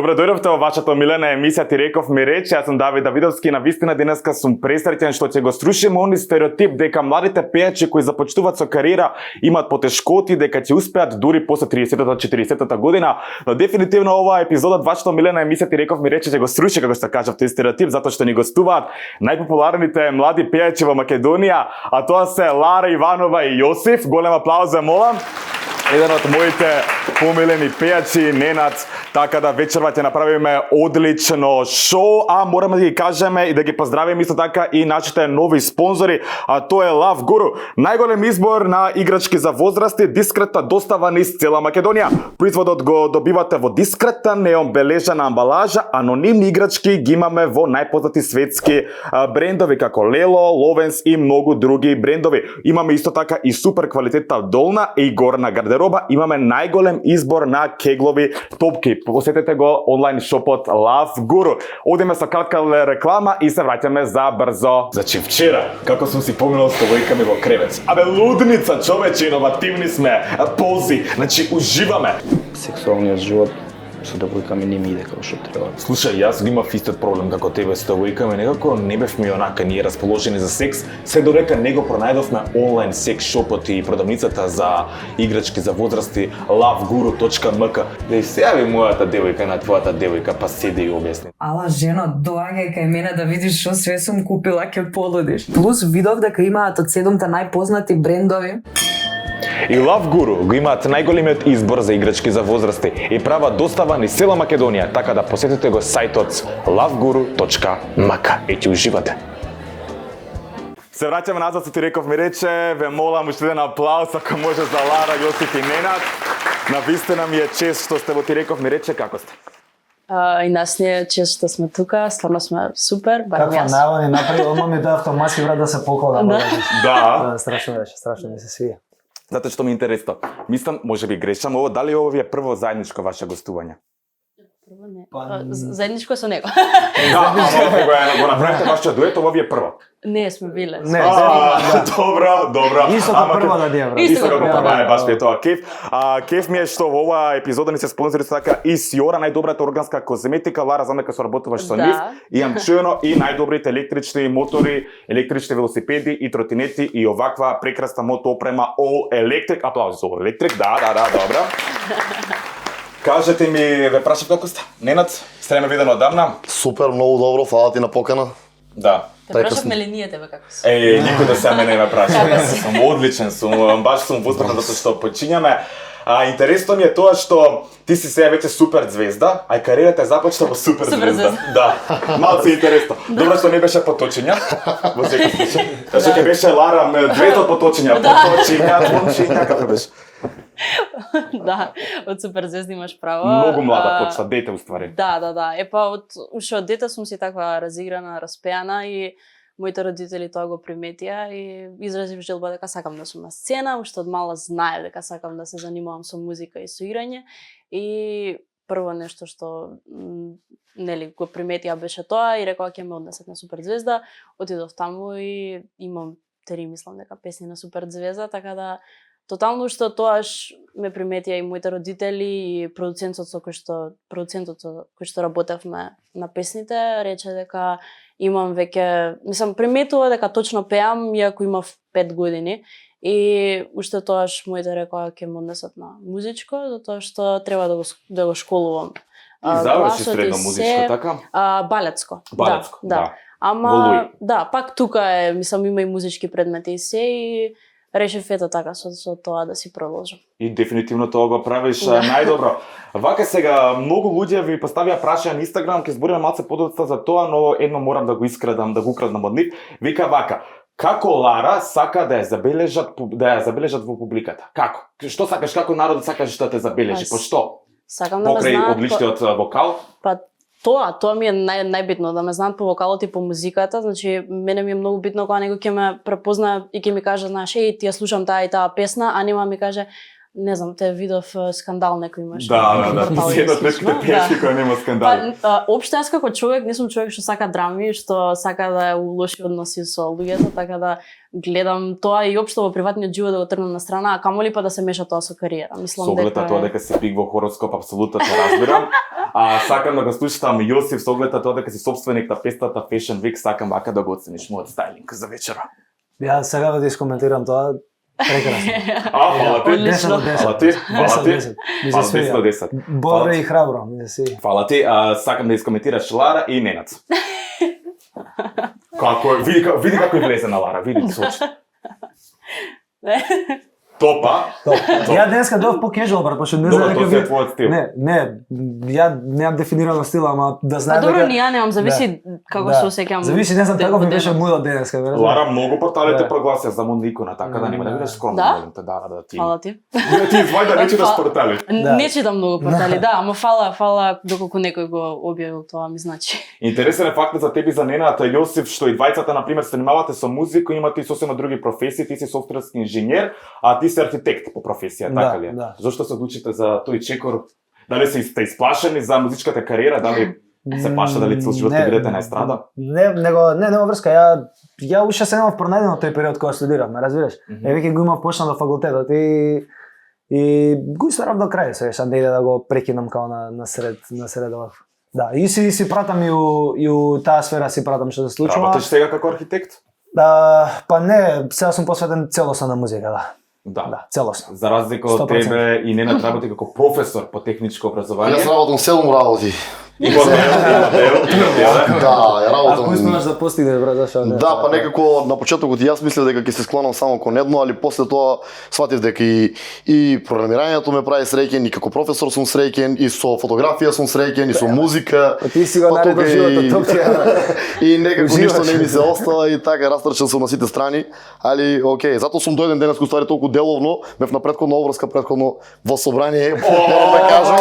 Добре дојдовте во вашата омилена емисија Ти реков ми рече. Јас сум Давид Давидовски. Навистина денеска сум пресреќен што ќе го струшиме они стереотип дека младите пејачи кои започнуваат со кариера имаат потешкоти, дека ќе успеат дури после 30-та, 40-та година. Но дефинитивно оваа епизода од вашата омилена емисија Ти реков ми рече ќе го струши, како што кажав, тој стереотип, затоа што ни гостуваат најпопуларните млади пејачи во Македонија, а тоа се Лара Иванова и Јосиф. Голем аплауз за молам. Еден од моите помилени пејачи, Ненад, така да вечерва ќе направиме одлично шоу, а мораме да ги кажеме и да ги поздравиме исто така и нашите нови спонзори, а тоа е Love Guru, најголем избор на играчки за возрасти, дискретна достава низ цела Македонија. Производот го добивате во дискретна неомбележана амбалажа, анонимни играчки ги имаме во најпознати светски брендови како Lelo, Lovens и многу други брендови. Имаме исто така и супер квалитетна долна и горна гардероба. Имаме најголем избор на кеглови топки. Посетете го онлайн шопот Love Guru. Одиме со кратка реклама и се враќаме за брзо. Значи вчера, како сум си поминал со војками во кревет. Абе лудница, човече, иновативни сме, пози, значи уживаме. Сексуалниот живот со девојками не ми иде како што треба. Слушај, јас го имав истиот проблем како тебе со девојками, некако не бевме онака ние расположени за секс, се додека не го пронајдовме онлайн секс шопот и продавницата за играчки за возрасти loveguru.mk. Да и се јави мојата девојка на твојата девојка, па седи и објасни. Ала жено, доаѓај кај мене да видиш што све сум купила, ќе полудиш. Плюс видов дека имаат од 7-та најпознати брендови. И Love Guru го имаат најголемиот избор за играчки за возрасти и прават достава низ цела Македонија, така да посетете го сајтот loveguru.mk и ќе уживате. Се враќаме назад со Ти реков ми рече, ве молам уште еден аплауз ако може за Лара, Јосиф и Ненад. Навистина ми е чест што сте во Ти реков ми рече, како сте? И нас ни е чест што сме тука, стварно сме супер, барем Каква јас. најава ни направи, одма ми тоа автоматски брат да се поколам. Да. Страшно беше, страшно ми се свија. Затоа што ми е интересно. Мислам, може би грешам ово, дали ово ви е прво заедничко ваше гостување? Прво не. Заедничко со него. Да, го направите вашето дует, ово ви е прво. Не сме биле. Не, Добро. Исто како прво да дија, брат. Исто како прво, прво, да. баш ми е тоа кеф. Кеф ми е што во оваа епизода ни се спонзори така и Сиора, најдобрата органска козметика. Лара, знам дека соработуваш со Да. нив. Имам чуено и најдобрите електрични мотори, електрични велосипеди и тротинети и оваква прекрасна мотоопрема All Electric. Аплаузи за All Electric, да, добро. Кажете ми, ве прашав како сте? Ненад, сте ме виден одамна? Супер, многу добро, фала ти на покана. Да. Те прашавме ли ние тебе како си? Никој да се мене ме праша. Сум одличен, баш сум возбран затоа што почињаме. Интересно ми е тоа што ти си сега веќе супер звезда, а и кариерата е започна во супер звезда. Да. Малце интересно. Добро што не беше поточења. Во секој случај. Што ќе беше Лара двете поточења, поточења, како беше? Да, од супер звезди имаш право. Многу млада почна, дете уствари. Да. Епа уште од дете сум си таква разиграна, распеана и моите родители тоа го приметија и изразив желба дека сакам да сум на сцена, уште од мала знаев дека сакам да се занимавам со музика и со играње. И прво нешто што нели го приметија беше тоа и рекоа ќе ме однесат на супер звезда. Отидов таму и имам 3 мислам дека песни на супер звезда, така да тотално што тоаш ме приметија и моите родители и продуцентот со кој што работевме на песните, рече дека имам веќе, мислам, приметува дека точно пеам, иако имав 5 години. И уште тоаш моите рекоа ќе ме однесат на музичко, затоа што треба да го школувам. И заврши средно музичко, така? Балетско. Балетско, да. Ама, да, пак тука е, мислам, има и музички предмети и се, и решив ето така со тоа да си продолжам. И дефинитивно тоа го правиш најдобро. Вака сега, многу луѓе ви поставија прашања на Инстаграм, ќе збориме малце подоцна за тоа, но едно морам да го искрадам, да го украдам од нив. Вика вака: како Лара сака да ја забележат во публиката? Како? Што сакаш, како народот сакаш да те забележи? По што? Сакам да ме Покрај знаат одличниот вокал? Па тоа ми е најбитно, да ме знаат по вокалот и по музиката. Значи, мене ми е многу битно кога некој ќе ме препозна и ќе ми каже, знаеш, ти ја слушам таа и таа песна, а нема ми каже, не знам, те видов скандал некој имаше. Да. Квартал Си една или од слично. ретките пејачки која нема скандал. Општо јас како човек не сум човек што сака драми, што сака да е у лоши односи со луѓето, така да гледам тоа и општо во приватниот живот да го тргнам на страна, а камоли па да се меша тоа со кариера. Со Мислам оглед на тоа дека си пик во хороскоп, апсолутно те разбирам. А сакам да го слушам Јосиф со оглед на тоа дека си собственик на пестата Fashion Week, сакам вака да го оцениш мојот стајлинг за вечера. Ја сега да искоментирам тоа. Прекрасно. Фала ти. 10 од 10. Фала ти. Фала 10 ти. од 10. Ми Фала се 10 од свија. 10. Бодро и храбро, ми се свија. Фала ти. Сакам да искоментираш Лара и Ненад. Како е, види како и влезе на Лара, види со очите. Топа. Ја денеска дојдов по кежуал, брат, пошто не Добро, знам тоа си е дека твојот стил. Не, ја немам дефинирано стил, ама да Па знаеш добро, ни ја немам, зависи како се осеќам. Зависи, не знам ден како по ми беше ден. мудот денеска, бе. Лара многу порталите Да. прогласија за Мондикона, така да нема да Да. бидеш скромна, Да? молим те, да ти. Фала ти. Ти извај да не читаш портали. Да. Не читам многу портали, да, ама фала доколку некој го објавил тоа ми значи. Интересен е фактот за тебе и за Нената Јосиф, што и двајцата на пример се занимавате со музика, имате и сосема други професии, ти си софтверски инженер, а ти си архитект по професија, Да, така ли е? да. Зошто се одлучите за тој чекор? Дали сте исплашени за музичката кариера, дали се плашите дали цел живот ќе бидете на естрада? Нема врска. Ја уште се немав пронајдено тој период кога студиравме, разбираш? Веќе го имав почнал до факултетот и го исторав до крај, се сам да иде да го прекинам као на сред овакво. Да, и си пратам и у таа сфера си пратам што се случува. Работиш сега како архитект? Па не, сега сум посветен целосно на музика, да. Да. Да, целосно. За разлика од 100%. тебе и Ненат работи како професор по техничко образование. Јас работам 7 работи. Има дел. Да, ја Ако работам. успеваш да постигнеш, брат, зашо не? Да, па некако на почетокот и јас мислев дека ќе се склонам само кон едно, али после тоа сватив дека и програмирањето ме прави среќен, и како професор сум среќен, и со фотографија сум среќен, и со музика. Па ти си го Па наредил тука животот, топ ти И некако Уживаш. ништо не ми се остава и така растрчен сум на сите страни, али окей, затоа сум дојден денес ствари толку деловно, бев на претходна обврска, претходно во собрание, морам да кажам.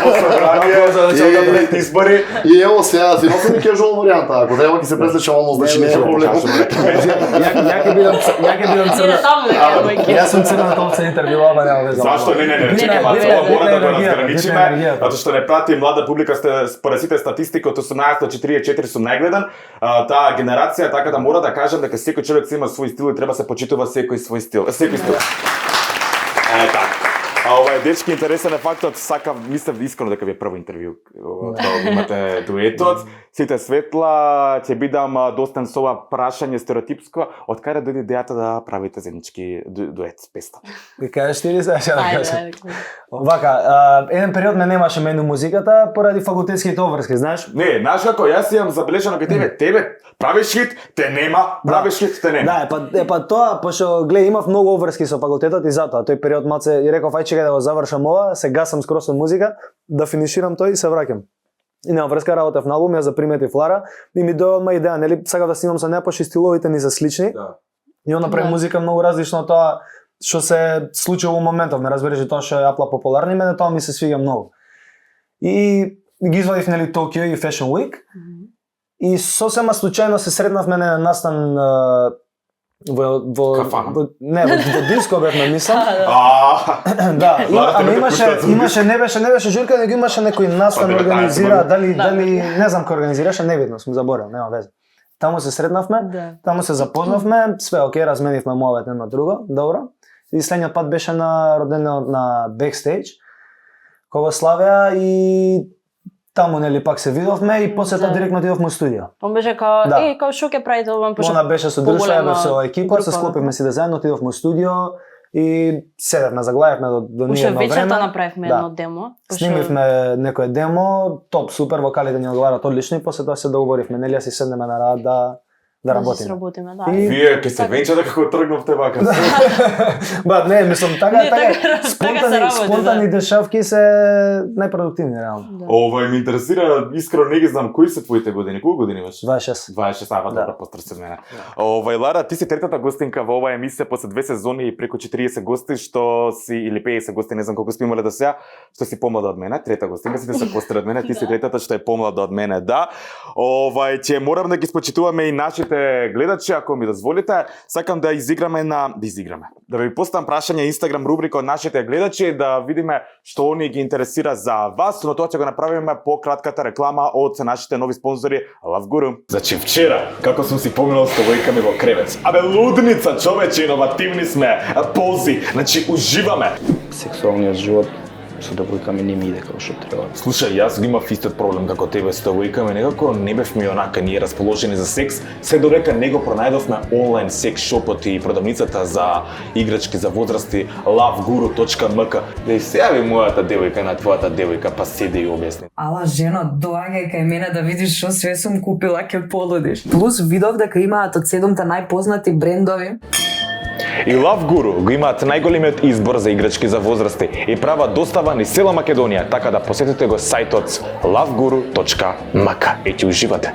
Во собрание, И- избори. И ево сега, си носам и кежуал варијанта, ако треба ќе се презлечам оно, значи не е проблем. Ја ќе бидам Иде црна. таму дека мајке. Јас сум црната овца интервју, ама нема веза. Зашто не, чекај Не, малку, не, мора да го енергија, разграничиме, енергија. затоа што не прати млада публика, според сите статистики од 18 до 44 сум најгледан, таа генерација, така да мора да кажам дека секој човек си има свој стил и треба се почитува секој свој стил. Секој стил. Така. Дечки, интересен е фактот, мислев искрено дека ви е прво интервју, кога имате дуетот. Сите светла, ќе бидам достан со ова прашање стереотипско, од каде дојде идејата да правите заеднички дует песта? Ти кажеш ти ли сега ќе да Ајде, кажам? ајде. Вака, еден период ме немаше мену музиката поради факултетските обврски, знаеш? Не, знаеш како, јас имам забележано кај тебе правиш хит, те нема, правиш хит, те нема. Да, па тоа, пошто гледа имав многу обврски со факултетот и затоа тој период маце и реков ај чекај да го завршам ова, се гасам скроз со музика, да финиширам тој и се враќам. И нема врска, работев на албум, ја заприметив Лара и ми дојде идеја, нели, сакав да снимам со неа, пошто и стиловите ни се слични. Да. И он направи Да. музика многу различно од тоа што се случува во моментов, ме разбереш, и тоа што е апла популарно и мене тоа ми се свига многу. И ги извадив нели Токио и Fashion Week и сосема случајно се сретнавме на настан во Кафана? во диско бевме, мислам. Да, Ладно, ама те имаше не беше журка, него имаше некој настан Па, организира, 19 дали не знам кој организираше, невидно, сум заборал, нема веза. Таму се сретнавме, Да. таму се запознавме, све окей, разменивме мовет едно друго, добро. И следниот пат беше на роденденот на Backstage, кога славеа и таму нели пак се видовме и после тоа Да. директно отидовме у студио. Он беше као, Да. као што ќе правите ова, пошто Она беше со друштво, ја бев со екипа, се група, склопивме си да заедно, отидовме у студио и седевме, заглавивме до ние Уште едно вечерта време. направивме Да. едно демо. пошто- Снимивме некое демо, топ, супер, вокалите ни одговарат одлично и после тоа се договоривме, нели ја си седнеме на рад да да работиме. сработиме, да. И- Вие ќе се венчате како тргнавте вака. Ба, не, мислам, така, Не, така, така се спонтани, работи, спонтани да. дешавки се најпродуктивни, реално. Да. Ова ми интересира, искрено не ги знам кои се твоите години. Колку години имаш? 26. 26, ава, Да. добро, постарси од мене. Лара, ти си третата гостинка во оваа емисија после 2 сезони и преку 40 гости, што си, или 50 гости, не знам колку сме имале до сега, што си помлада од мене, трета гостинка, сите се постари од мене, ти си третата што е помлада од мене, да. Ќе морам да ги спочитуваме и нашите нашите гледачи, ако ми дозволите, сакам да да ви поставам прашање Instagram рубрика од нашите гледачи, да видиме што они ги интересира за вас, но тоа ќе го направиме по кратката реклама од нашите нови спонзори Love Guru. Значи вчера, како сум си поминал со девојками во кревет. Абе лудница, човече, иновативни сме, пози, значи уживаме. Сексуалниот живот со девојками не ми иде како што треба. Слушај, јас го имав истиот проблем како тебе со девојками, некако не бевме онака ние расположени за секс, се додека не го пронајдовме онлайн секс шопот и продавницата за играчки за возрасти loveguru.mk. Да и се јави мојата девојка на твојата девојка, па седи и објасни. Ала жено, доаѓај кај мене да видиш што све сум купила, ќе полудиш. Плюс видов дека имаат од 7 најпознати брендови. И Love Guru го имаат најголемиот избор за играчки за возрасти и прават достава низ цела Македонија, така да посетите го сајтот loveguru.mk и ќе уживате.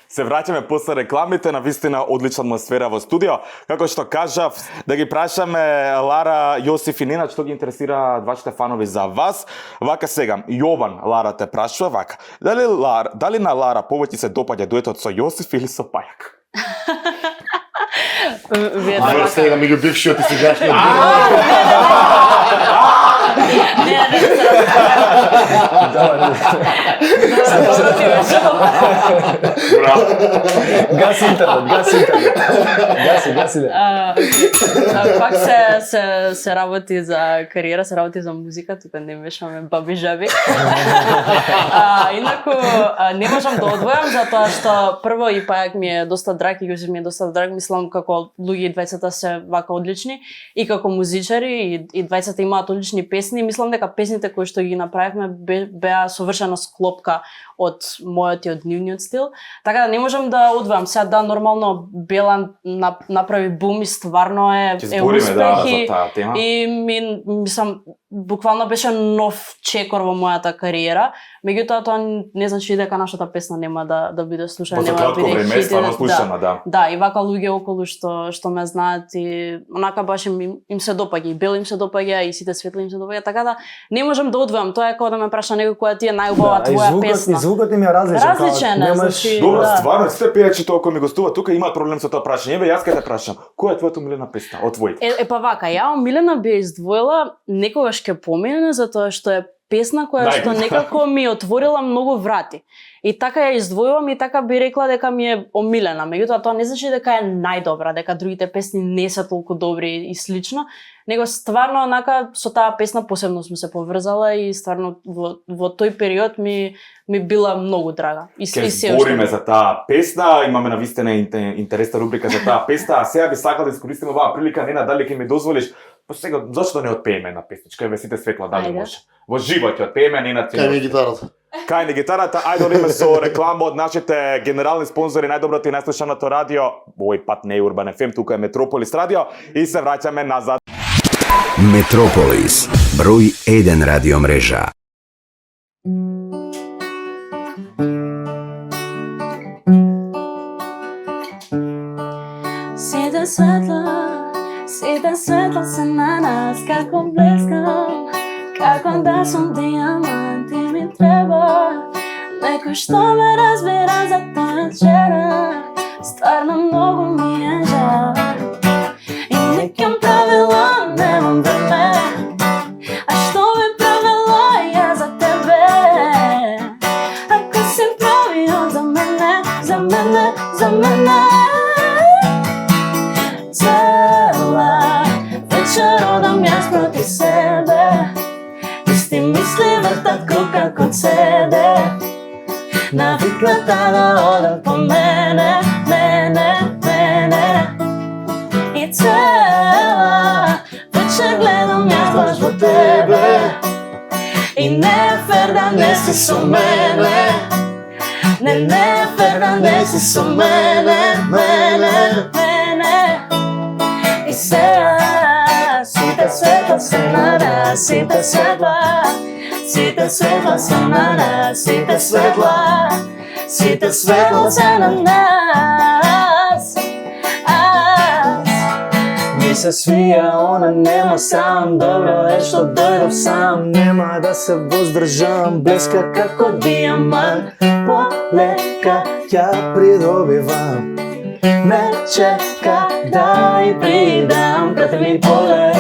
Се враќаме после рекламите, на вистина одлична атмосфера во студио. Како што кажав, да ги прашаме Лара, Јосиф и Нена, што ги интересира вашите фанови за вас. Вака сега, Јован Лара те прашува вака. Дали на Лара повеќе се допаѓа дуетот со Јосиф или со Пајак? Вие Ајде сега ми го бившиот и сегашниот. Гас интернет. Гаси. Пак се работи за кариера, се работи за музика, тука не мешаме баби жаби. Инаку не можам да одвојам затоа што прво и Пајак ми е доста драг и Јосиф ми е доста драг, мислам како луѓе и двајцата се вака одлични и како музичари и двајцата имаат одлични песни, мислам дека песните кои што ги направивме беа совршена склопка од мојот и од нивниот стил. Така да не можам да одвојам. Сега да, нормално Белан направи бум и стварно е успех и мислам буквално беше нов чекор во мојата кариера. Меѓутоа тоа не значи дека нашата песна нема да биде слушана, нема да биде хит. Стварно слушана, да. Да, и вака луѓе околу што ме знаат и онака баш им се допаѓа, и Бел им се допаѓа, и сите светли им се допаѓа, така да не можам да одвојам. Тоа е како да ме праша некој која ти е најубава твоја песна. Звукот им е различен. Различен е, значи. Добро, стварно, сите пејачи толку ми гостува тука имаат проблем со тоа прашање. Еве јас ќе те прашам, која е твојата омилена песна од твоите? Па вака, ја омилена би издвоила Некогаш ќе помине, затоа што е песна која што некако ми отворила многу врати. И така ја издвојувам и така би рекла дека ми е омилена. Меѓутоа тоа не значи дека е најдобра, дека другите песни не се толку добри и слично, него стварно онака со таа песна посебно сум се поврзала и стварно во тој период ми била многу драга. И се збориме за таа песна, имаме навистина интересна рубрика за таа песна, а сега би сакал да искористиме оваа прилика, Нена, дали ќе ми дозволиш? Па сега зошто не отпееме една песничка? Еве сите светла дали може. Во живот ќе отпееме, Нена ти. Кај ми гитарата. Кај ни гитарата, ајде одиме со реклама од нашите генерални спонзори, најдоброто и најслушаното радио. Овој пат не е Урбан FM, тука е Метрополис радио и се враќаме назад. Метрополис, број 1 радио мрежа. Сите светла се на нас, како блескам, како да сум диамант и ми треба некој што ме разбира за тоа вчера. Стварно многу ми е жал и некам правила немам време. А што ме правила ја за тебе? Ако си правил за мене, за мене, за мене. Цела вечер одам јас проти себе, исти мисли вртат круг како цеде. Навикната да одам по мене, мене. И цела вечер гледам јас баш во тебе. И не е фер да не си со мене. Не е фер да не си со мене, мене. И сега сите светла се на нас, сите светла се на нас, сите светла се на нас. Аз ги ми се свија, она нема срам, добро е што дојдов сам, нема да се воздржам, блеска како дијамант, полека ја придобивам. Ме чека да и придам, прати ми поле,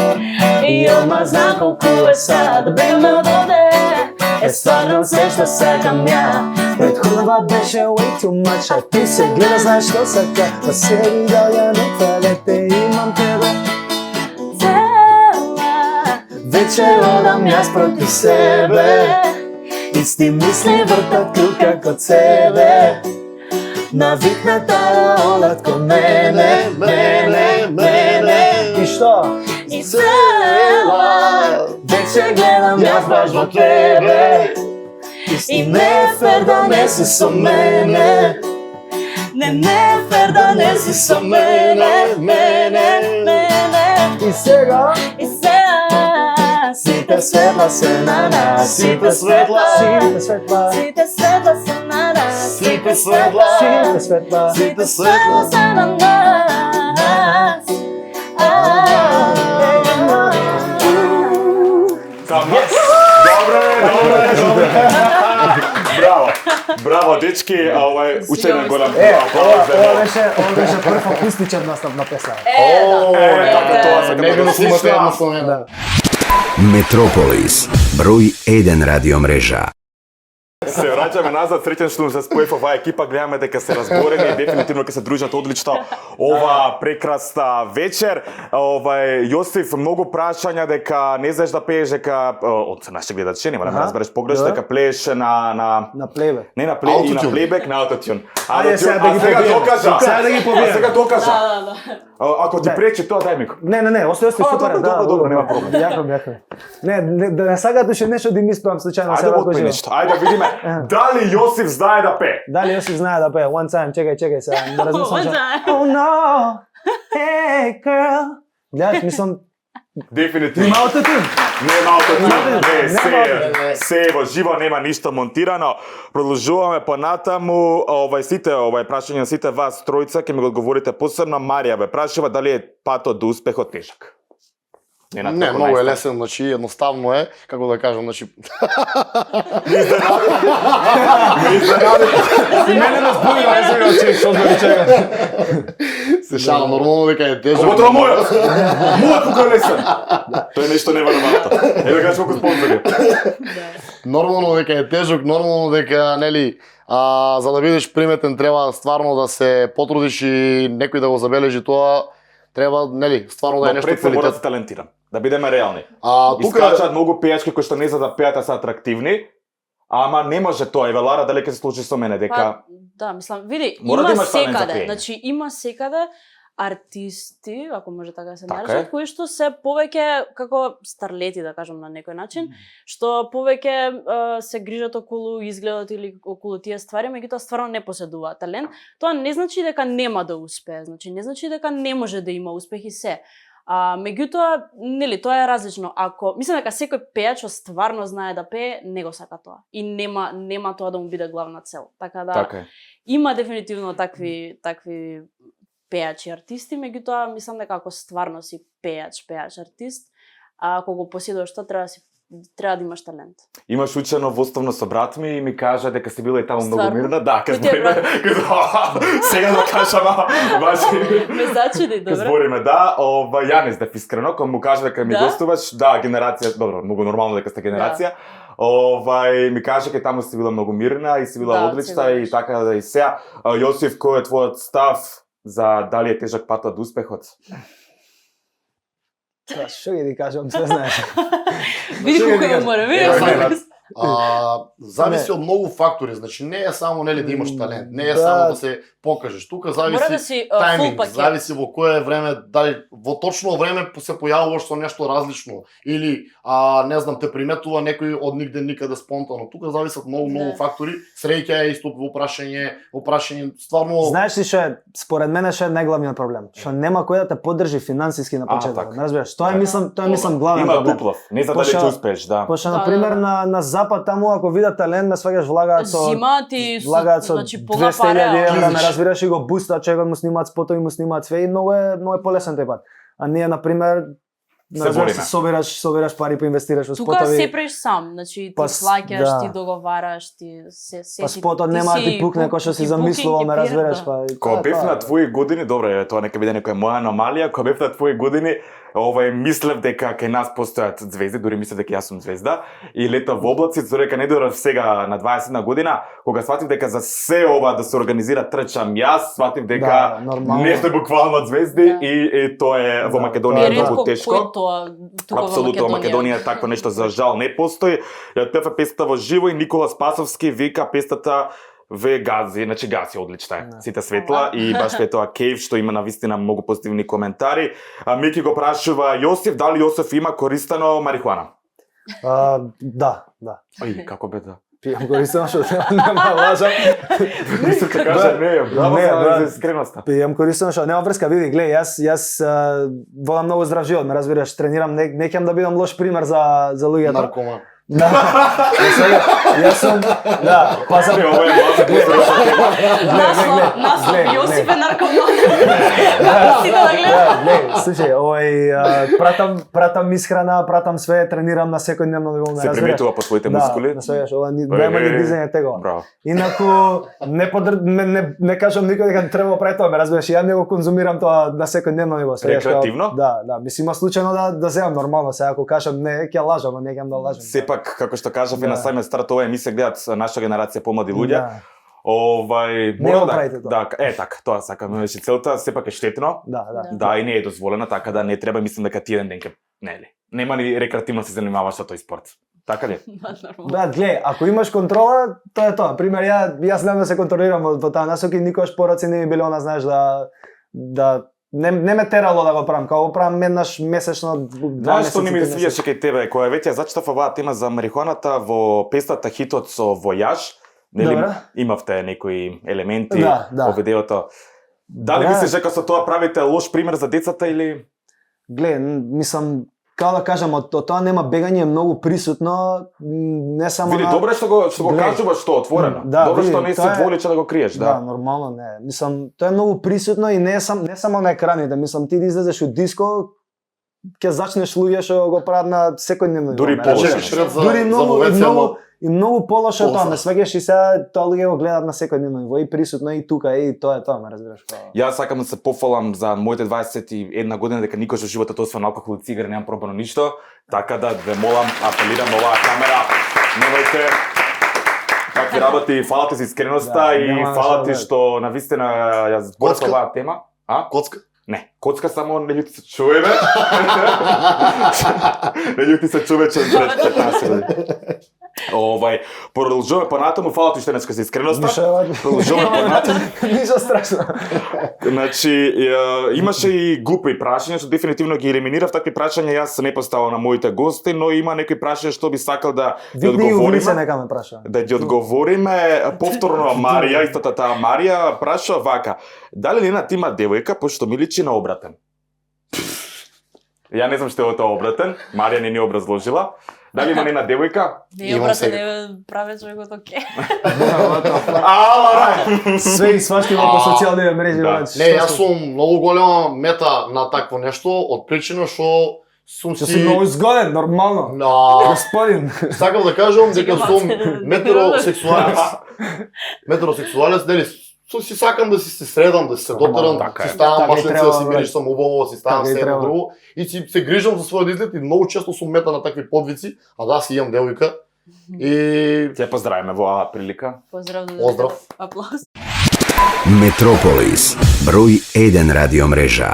и одма знам колку е сад, бегам на воде, стварно се што сакам ја. Предходова беше way too much, а ти се гледа, знаеш што сака, па се видал ја не фалете, имам тебе. Цела Вечер одам јас проти себе, исти мисли вртат круг како цеве, навикната да одат кон мене, И што? и цела Вечер гледам јас баш во тебе, и не е фер да не си со мене, не е фер да не си со мене. И сега И сега сите светла се на нас, Сите светла, сите светла, сите светла се на нас, сите светла, сите светла, сите светла. се на нас. Добре. Браво. Браво, дечки. Уште еден голем аплауз. ова беше прв акустичен настап на песна. Тоа сакам Не да го го снимате слушнам. едноставно. Метрополис, број 1 радиомрежа. Се враќаме назад, среќен што се споев оваа екипа, гледаме дека се разборени и дефинитивно ќе се дружат одлично ова прекрасна вечер. Јосиф, многу прашања дека не знаеш да пееш, дека од нашите гледачи, нема да ме разбереш погрешно, дека пееш на На плейбек. не на плей, и на Autotune. плейбек, на аутотюн. Ајде сега да ги сега побиеме. докажа. Сега да ги побиеме. Сега докажа. Да. Ако ти Да. пречи тоа, дај ми. Не, остави супер. Добро, нема проблем. Јако. Не, да не сакате уште нешто да им исправам случајно Ајде сега отпи кој нешто. Ајде да видиме дали Јосиф знае да пее. Дали Јосиф знае да пее? One time, чекај сега, да размислам. One што- time. Oh no, hey girl. Гледаш, мислам, Дефинитивно. има аутотун. Нема аутотун, не, Нема се во живо, нема ништо монтирано. Продолжуваме понатаму, сите, прашање на сите вас тројца, ќе ми го одговорите посебно. Марија бе прашува дали е патот до успехот тежак. Не, како многу е најстар. лесен, значи едноставно е, како да кажам, значи Мене нас буди, сега чек, што да чека. се шалам, нормално дека е тежок. Поготово мојот тука е лесен. Тоа е нешто неверојатно. Еве кажеш колку спонзори. Нормално дека е тежок, нормално дека, нели, за да бидеш приметен треба стварно да се потрудиш и некој да го забележи тоа, треба, нели, стварно да е Но нешто пред се мора да квалитет. се талентиран. Да бидеме реални. Тука Искачаат многу пејачки кои што не за да пеат, а се атрактивни. Ама не може тоа. Еве Лара, дали ќе се случи со мене дека Па, да, мислам, види, Мора да има имаш талент за секаде, пеење. значи има секаде артисти, ако може така да се Така наречат, е. кои што се повеќе како старлети, да кажам на некој начин, што повеќе се грижат околу изгледот или околу тие ствари, меѓутоа стварно не поседуваат талент. Тоа не значи дека нема да успее, значи не значи дека не може да има успех и се. Меѓутоа, нели, тоа е различно. Ако мислам дека секој пејач што стварно знае да пее, не го сака тоа. И нема тоа да му биде главна цел. Така да така е. има дефинитивно такви пејачи артисти, меѓутоа мислам дека ако стварно си пејач артист, ако го поседуваш тоа треба да имаш талент. Имаш учено воставно со брат ми и ми кажа дека си била и таму многу Стварно? мирна. Да, Кој ти е брат? Сега да кажам, баши. Ме зачуди, Ке добро. збориме, да, Јанис, да искрено, кога му кажа дека ми Да? гостуваш, да, генерација, добро, многу нормално дека сте генерација. Ми кажа дека таму си била многу мирна и си била Да, одлична и сигурно. така да и сега. Јосиф, кој е твојот став за дали е тежак патот до успехот? Што ги ти кажам, се знаеш. Види Што колку ги е кажам? уморен, Ја, види. Зависи од многу фактори, значи не е само нели да имаш талент, не е Да. само да се покажеш. Тука Мора да зависи си фул тајминг, пакет. зависи во кое време, дали во точно време се појавуваш со нешто различно или не знам те приметува некој од нигде никаде спонтано. Тука зависат многу Да. фактори. Среќа е исто во прашање стварно Знаеш ли што е, според мене што е најглавниот проблем? Што нема кој да те поддржи финансиски на почетокот. така. Не разбираш? Тоа е мислам главен Има проблем. дуплав, не за дали Пошто- ќе успееш, да. Пошто Да, на пример да. на запад таму ако видат талент, ме сваќаш влагаат со Зимаат и влагаат со значи полна 200.000 пара. евра, ме Клизиш. разбираш и го буста, човекот му снимаат спотови, му снимаат све и многу е полесен тој пат. а ние на пример бориме. собираш пари, поинвестираш во Тука спотови. се правиш сам, значи ти Па плаќаш, да. ти договараш, ти Па спотот нема да ти пукне кој што си замислувал, ме разбираш, па. Кога бев на твои години, добре, тоа нека биде некоја моја аномалија, кога бев на твои години, мислев дека кај нас постојат звезди, дури мислев дека јас сум звезда, и лета во облаци, дека не дојдов сега на 20 година, кога сватив дека за се ова да се организира трчам јас, сватив дека нормално. не сте буквално звезди Да. и тоа е во Да. Македонија Ретко многу тешко. кој тоа тука во Апсолутно, во Македонија. Македонија такво нешто за жал не постои. Ја пева песата во живо и Никола Спасовски вика песата ве гази, значи гаси одлична е. Сите светла и баш е тоа кејф што има навистина многу позитивни коментари. Мики го прашува Јосиф дали Јосиф има користено марихуана. Да. Ај, како бе да? Пијам користено што нема лажам. Мислам те кажа не, браво Не, за брат. искреноста. Пијам користено што нема врска, види, гледај, јас водам многу здрав живот, ме разбираш, тренирам, не ќе да бидам лош пример за луѓето. Наркоман. Да. Јас сум, да, па за Не, ова е маза Наслов, глед, Јосиф глед. е наркоман. Сите да гледат. гледај, слушај, пратам исхрана, пратам све, тренирам на секојдневно ниво, ме се разбираш. приметува по своите мускули. Да, свееш, ова најмање дизање тегова. Браво. Инаку не кажам никој дека треба да прави тоа, ме разбираш, ја не го конзумирам тоа на секојдневно ниво, свееш. Рекреативно? Да, мислам случајно да земам нормално, сега ако кажам не, ќе лажам, а не ќе да лажам. Сепак, како што кажав и на Да. самиот старт, ова емисија гледат наша генерација помлади луѓе. Да. Не Не го да, правите тоа. да, така, тоа сакам, значи целта сепак е штетно. Да. Да, и не е дозволено, така да не треба, мислам дека ти еден ден ќе, нели. Нема ни рекреативно се занимаваш со тој спорт. Така ли? Да, гледај, ако имаш контрола, тоа е тоа. Пример, јас знам да се контролирам во таа насока и никогаш пороци не ми биле она, знаеш, да не ме терало да го правам, као го правам еднаш месечно, два Знаеш што не ми месеци, свиеше кај тебе, која веќе зачитав оваа тема за марихуаната во песата хитот со Војаж, нели Добре. имавте некои елементи Да. во видеото. Дали Да. мислиш дека со тоа правите лош пример за децата или Гледај, мислам, како да кажам, од тоа нема бегање е многу присутно, не само Види, добро е што го Гледај. кажуваш тоа отворено. Да, Добро види, што не се тоа е- воличе да го криеш, Да, да. нормално не. Мислам, тоа е многу присутно и не само на екраните. Мислам, ти да излезеш од диско, ќе зачнеш луѓе што го прават на секојдневно. ниво, Дури ме полошо. разбираш? Чекаш ред за Дури многу вовецено. и многу полошо е тоа, Полза. ме сваѓаш и сега тоа луѓе го гледаат на секојдневно ниво и присутно и тука и тоа е тоа, ме разбираш како. Јас сакам да се пофалам за моите 21 година дека никош во животот освен алкохол и цигари немам пробано ништо, така да ве молам, апелирам на оваа камера, немојте какви работи, фала ти за искреноста Да, и нема фала што ти да. што навистина ја зборав Коцка? оваа тема. А? Коцка. Не, коцка само не љути се чуеме. Не љути се човече пред 15 години. Продолжуваме понатаму, фала ти што денеска за искреноста. Продолжуваме понатаму. Ништо страшно. Значи, имаше и глупи прашања, што дефинитивно ги елиминирав. Такви прашања јас не поставам на моите гости, но има некои прашања што би сакал да ги Видни и улице одговориме. нека ме праша. Да ги одговориме. Повторно Марија, истата таа Марија, прашува вака. Дали Ненад има девојка, пошто ми личи на обратен? Ја не знам што е тоа обратен, Марија не ни образложила. Дали има Ненад девојка? Не, Имам брате, сега. не праве човекот оке. Ала! Све и свашти по социјални мрежи, Да. брат. Не, јас сум многу голема мета на такво нешто, од причина што сум Што си... си многу згоден, нормално. На... Господин. Сакам да кажам дека Чекам, сум не метеросексуалец. Метеросексуалец, нели, си сакам да си се средам, да си се дотерам, така е. си ставам Така и маслица, треба, да си брат. миришам убаво, си ставам Така и се едно треба. друго и си се грижам за својот изглед и многу често сум мета на такви подвици, а да си имам девојка и Ќе поздравиме во оваа прилика. Поздрав. Поздрав. Аплауз. Метрополис, број 1 радиомрежа.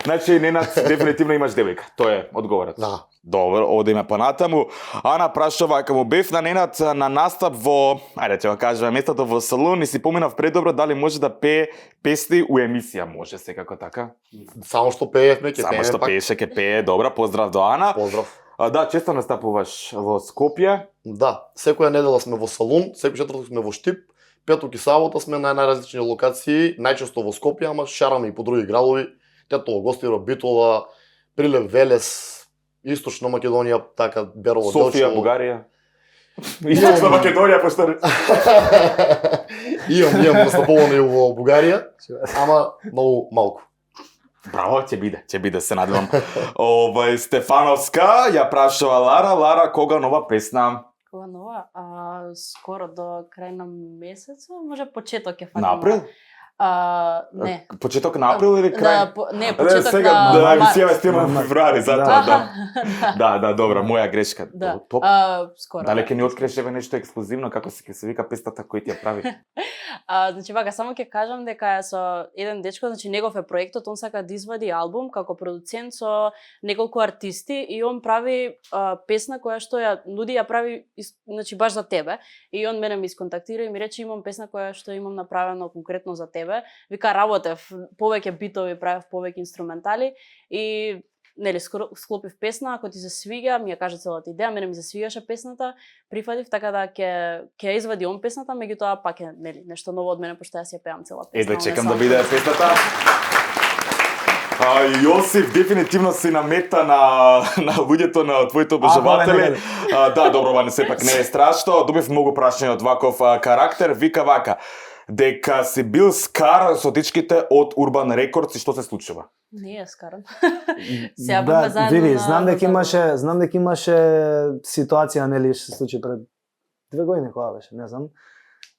Значи, Ненад, дефинитивно имаш девојка. Тоа е одговорот. да. Добро, одиме понатаму. Ана прашува, кога му бев на Ненад на настап во, ајде ќе го кажеме, местото во салон и си поминав предобро дали може да пее песни у емисија, може секако така. Само што пеевме, ќе Само пееме што пак. пееше, ќе пее, добра, поздрав до Ана. Поздрав. Да, често настапуваш во Скопје. Да, секоја недела сме во Салун, секој четврток сме во Штип, петок и сабота сме на најразлични локации, најчесто во Скопје, ама шараме и по други градови. Тетово, Гостиро, Битола, Прилеп, Велес, Источна Македонија, така Берово, Софија, Делчево. Бугарија. Источна Македонија, пошто имам настапувано и во Бугарија, ама многу малку. Браво, ќе биде, се надевам. Стефановска ја прашува Лара, кога нова песна? Кога нова? Скоро до крај на месецот, може почеток ќе фатиме. На април? Не. Почеток на април или крај? Не, почеток сега, на да, март. сега стимам февруари, затоа да. Да. Да, добра, моја грешка. Да. Топ. Скоро. Дали ќе ни откриеш еве нешто ексклузивно како се вика песната кој ти ја прави? Значи вака само ќе кажам дека со еден дечко, значи негов е проектот, он сака да извади албум како продуцент со неколку артисти и он прави песна која што ја нуди ја прави значи баш за тебе. И он мене ми исконтактира и ми рече имам песна која што имам направено конкретно за тебе. Вика работев повеќе битови, правев повеќе инструментали и нели склопив песна, ако ти се свиѓа, ми ја кажа целата идеја, мене ми се свигаше песната, прифатив така да ќе извади он песната, меѓутоа пак е нели нешто ново од мене пошто јас ја пеам цела песна. Едва чекам да биде песната. Јосиф дефинитивно си намета на луѓето на твоите обожаватели. Да, добро, не сепак не е страшно. Добив многу прашања од ваков карактер. Вика вака, дека си бил скар со дечките од Urban Records и што се случува? Не е скаран. Сега бевме заедно види, на... знам дека имаше ситуација, нели, што се случи пред 2 години, кога беше, не знам.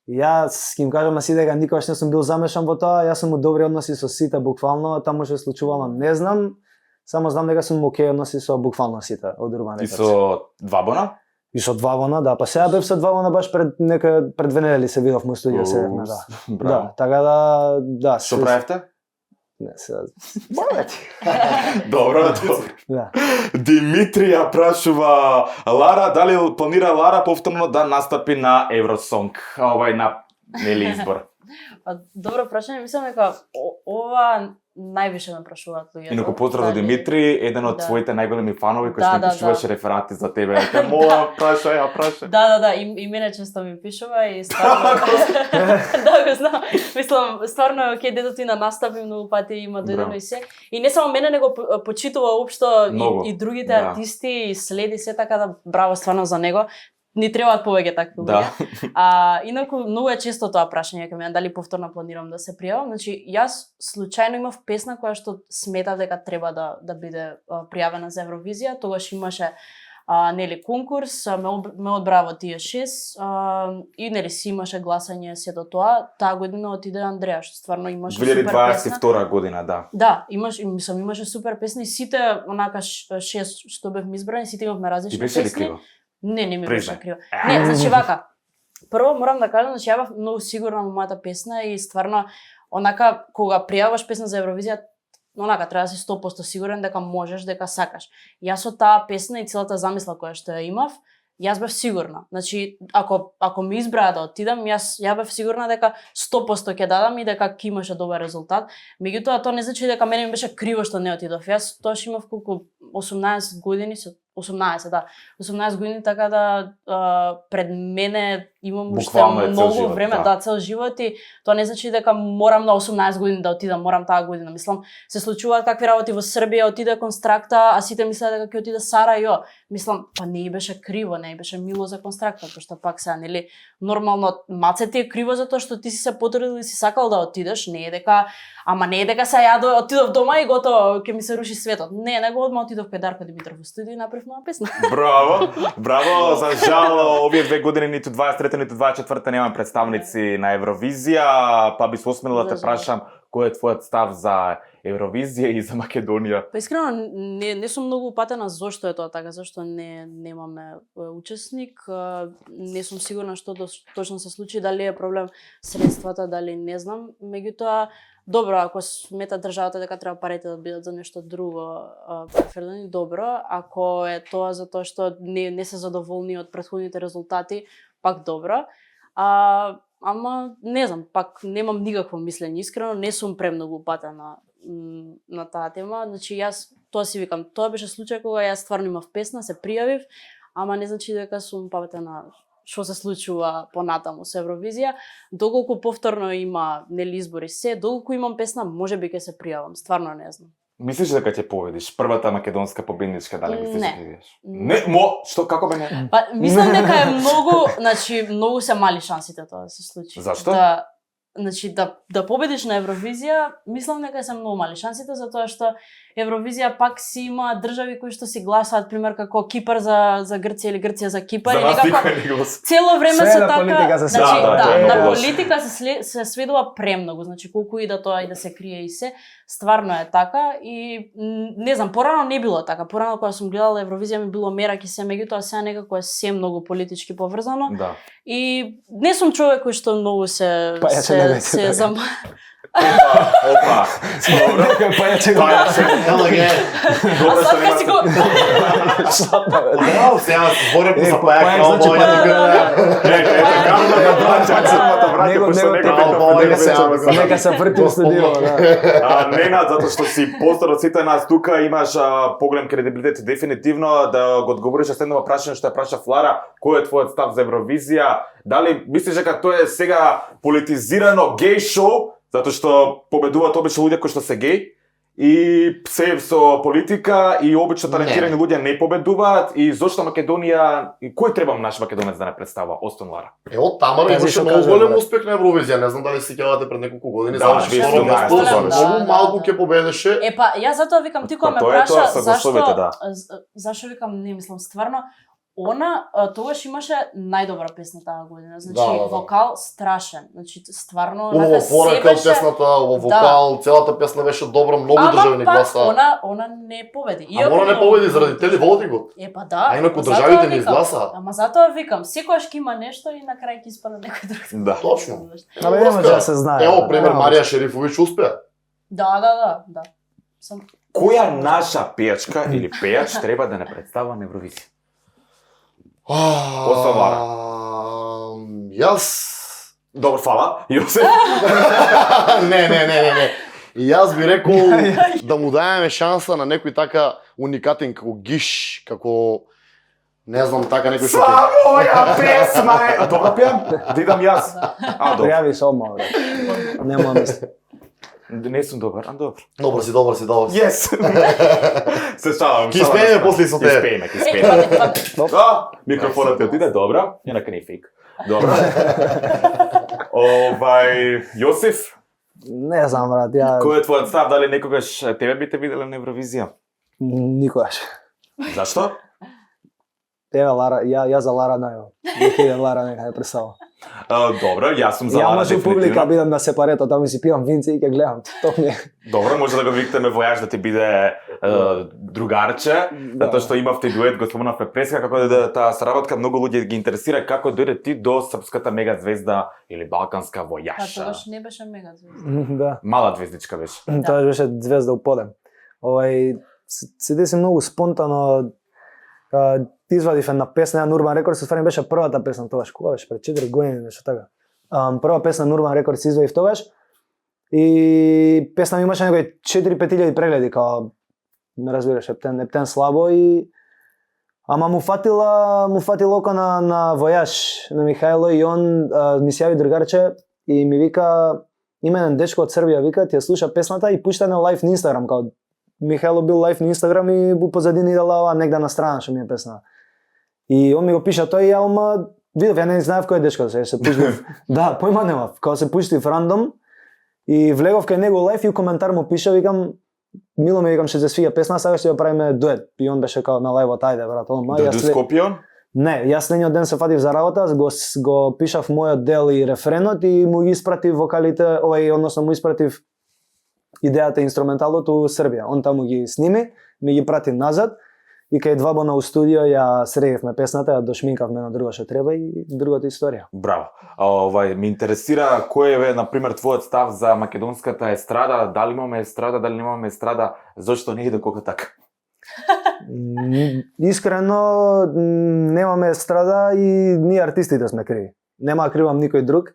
Јас ќе им кажам си дека никогаш не сум бил замешан во тоа, јас сум у добри односи со сите буквално, таму што се случувало не знам, само знам дека сум окей односи со буквално сите од Urban Records. И со Двабона? И со Двабона, да, па сега бев со Двабона баш пред 2 недели се видовме во студио седевме, да. Да, така да. Што правевте? Не, сега. Молете. Добро. Да. Димитрија прашува Лара, дали планира Лара повторно да настапи на Евросонг? На нели избор. Добро прашање, мислам дека ова највише ме прашуваат луѓето. Инаку поздрав за Димитри, еден од твоите најголеми фанови кој што пишуваше реферати за тебе. Те молам, прашај. Да, и мене често ми пишува и стварно да го знам. Мислам, стварно е окей дето ти на настапи многу пати има дојдено и се. И не само мене него почитува општо и другите артисти и следи се така да браво стварно за него. Ни требаат повеќе такви луѓе. Инаку многу е често тоа прашање кај мене дали повторно планирам да се пријавам. Значи јас случајно имав песна која што сметав дека треба да биде пријавена за Евровизија. Тогаш имаше нели конкурс, ме одбра во тие 6 и нели си имаше гласање сето тоа. Таа година отиде Андреа, што стварно имаше супер песна. 2022 година, да. Да, имаше супер песни, сите онака 6 што бевме избрани, сите имавме различни песни. И беше ли криво? Не ми беше криво. Не, значи вака. Прво морам да кажам, значи ја бев многу сигурна во мојата песна и стварно онака кога пријаваш песна за Евровизија, онака треба да си 100% сигурен дека можеш, дека сакаш. Јас со таа песна и целата замисла која што ја имав, јас бев сигурна. Значи ако ми избраа да отидам, ја бев сигурна дека 100% ќе дадам и дека ќе имаше добар резултат. Меѓутоа тоа не значи дека мене ми беше криво што не отидов. Јас тоаш имав колку 18 години, 18 години, така да пред мене имам уште многу време, цел живот и тоа не значи дека морам на 18 години да отидам, морам таа година. Мислам, се случуваат какви работи во Србија, отиде Констракта, а сите мислеа дека ќе отиде Сара Јо. Мислам, па не и беше криво, не и беше мило за Констракта, пошто пак сега нели нормално маце ти е криво за тоа што ти си се потрудил и си сакал да отидеш, не е дека се ја отидов дома и готово, ќе ми се руши светот. Не го одма отидов кај Дарко Димитров во студио и направив нова песна. Браво, за жал овие 2 години ниту 23-та, ниту 24-та немам представници на Евровизија, па би се осмелила да те прашам кој е твојот став за Евровизија и за Македонија? Па искрено не сум многу упатена зошто е тоа така, зашто немаме учесник, не сум сигурна што точно се случи, дали е проблем средствата, дали не знам, меѓутоа добро, ако смета државата дека треба парите да бидат за нешто друго преферирани, добро. Ако е тоа за тоа што не се задоволни од претходните резултати, пак добро. Ама не знам, пак немам никакво мислење, искрено не сум премногу упатена на таа тема. Значи јас тоа си викам, тоа беше случај кога јас стварно имав песна, се пријавив, ама не значи дека сум паметена што се случува понатаму со Евровизија. Доколку повторно има нели избори се, доколку имам песна, можеби ќе се пријавам, стварно не знам. Мислиш дека ќе победиш? Првата македонска победничка, дали мислиш дека ќе бидеш? Не. Што, како бе не? Па, мислам дека е многу се мали шансите тоа да се случи. Зашто? значи да победиш на Евровизија, мислам дека се многу мали шансите, затоа што Евровизија пак си има држави кои што си гласаат, пример како Кипар за Грција или Грција за Кипар, За и нас некако никој не гласа. цело време Све се на така, политика се значи, сведува. Да, тоа е на многу лошо. политика се сведува премногу, значи колку и да тоа и да се крие и се, стварно е така и не знам, порано не било така. Порано кога сум гледала Евровизија ми било мерак и се, меѓутоа сега некако е се многу политички поврзано. Да. И не сум човек кој што многу се Па ја се не се бете, зам... Опа. Добро. Некој пајаче го Тоа е. Ела ге. Добро А што сладка си го... Браво, сега се зборим за Пајак, пајак, значи, каубој, Него Нека се врти у студио, да. Ненад, затоа што си постар од сите нас тука, имаш поголем кредибилитет дефинитивно да го одговориш на следното прашање што ја праша Флара, кој е твојот став за Евровизија? Дали мислиш дека тоа е сега политизирано геј шоу, затоа што победуваат обично луѓе кои што се геј? И се со политика и обично талентирани луѓе не победуваат и зошто Македонија и кој треба наш македонец да не представува Остон Лара? Од Тамара Пази имаше што многу кажа, голем брат. успех на Евровизија, не знам дали се сеќавате пред неколку години, Да, заврши вие второ сте место, знаете, за многу да, малку да. ќе победеше. Епа, јас затоа викам, ти кога ме Па тоа е тоа, праша, со гласовете, да. зашто викам, не мислам, стварно, она тогаш имаше најдобра песна таа година. Значи, Да, да, да. вокал страшен. Значи, стварно, Убаво порака од песната, во вокал, целата песна беше добра, многу држави не пак, гласа. она не победи. А мора не победи заради телеводикот. Епа да. А инаку затоа државите не викам. изгласаа. Ама затоа викам, секогаш ќе има нешто и на крај ќе испадне некој друг. Да. Точно. Абе, не може да се знае. Ево, пример, Нема Марија Шерифовиќ успеа. Да. Сам Која наша пејачка или пејач треба да не представува на Евровизија? Лара. Јас... Добро, фала. Јосеф? Не. И јас би рекол да му даеме шанса на некој така уникатен како Гиш, како не знам така некој што ќе... моја песма е... А добро пеам? Да идам јас. А, добро. Пријави се одма, бре. Нема мисли. Не сум добар, а добро. Добро си. Yes! Се шалам. Ки испееме после со тебе. Ки испееме. Микрофонот ти отиде, добро. Инака не е фейк. Добро. Јосиф, Не знам, брат, ја кој е твојот став? Дали некогаш тебе би те виделе на Евровизија? никогаш. Зашто? Еве Лара, ја за Лара најо. Нека иде Лара, нека ја представа. Добро, јас сум за Ја Лара може у публика дефинитивно. бидам на сепарето, таму си пивам винце и ќе гледам. Тоа ми е. Добро, може да го викнеме војаж да ти биде другарче, затоа што имавте дует, го спомнавме преска, како да таа сработка, многу луѓе ги интересира како дојде ти до српската мега звезда или балканска Па војаж. тогаш не беше мега звезда. Да. Мала звездичка беше. Тоа беше звезда у подем. Се деси многу спонтано. Извадив една песна на Urban Records, стварно беше првата песна тогаш, кога беше пред 4 години нешто така. Прва песна на Urban Records се извадив тогаш и песна ми имаше некои 4-5 илјади прегледи, као не разбираш, ептен слабо и ама му фатила око на војаж на Михајло и он ми се јави другарче и ми вика има еден дечко од Србија, вика, ти ја слуша песната и пушта на лайв на Инстаграм, као Михајло бил лайв на Инстаграм и бу позадини идела ова негда на страна што ми е песна. И он ми го пиша тој и ја ома видов, ја не знаев кој е дечко, се пуштив. Да, појма немав, као се пуштив рандом и влегов кај него лайв и у коментар му пиша, викам мило ми, викам, ќе се свиѓа песна, сега ќе ја правиме дует. И он беше као на лајвот, ајде брат, ома. Дојду Скопје? Не, јас следниот ден се фатив за работа, го пишав мојот дел и рефренот и му ги испратив вокалите, односно му испратив идејата инструменталот у Србија. Он таму ги сними, ми ги прати назад и кај двабона у студио ја средивме песната, ја дошминкавме на друго што треба и другата историја. Браво. Ми интересира кој е, например, твојот став за македонската естрада, дали имаме естрада, дали немаме естрада, зошто не иде колку така? Искрено немаме естрада и ние артистите сме криви. Нема да кривам никој друг,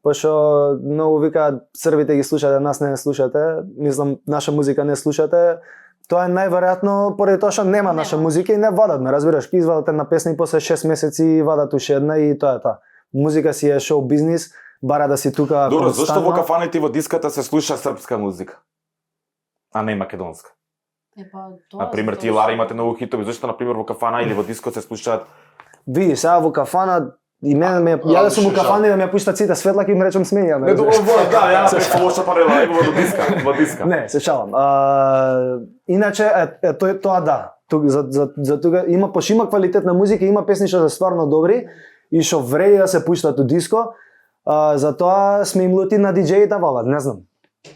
пошто многу викаат србите ги слушате, нас не слушате, мислам наша музика не слушате. Тоа е најверојатно поради тоа што нема наша музика и не вадат ме, разбираш, ки извадат една песна и после 6 месеци вадат уште една и тоа е тоа. Музика си е шоу бизнис, бара да си тука Добро, константно. зошто во кафаните и во диската се слуша српска музика, а не македонска? Епа, тоа. Например, ти Лара имате многу хитови, зошто например во кафана или во диско се слушаат Види, сега во кафана И мене ја да сум у кафани да ми ја пушта ците светла, ќе им речам смеја. Не договор, да, ја направив лоша парела, ево во диска. Не, се шалам. Иначе тоа да. За тука има квалитетна музика, има песни што се стварно добри и што вреди да се пуштат у диско. Затоа сме им лути на диџеите валат, не знам.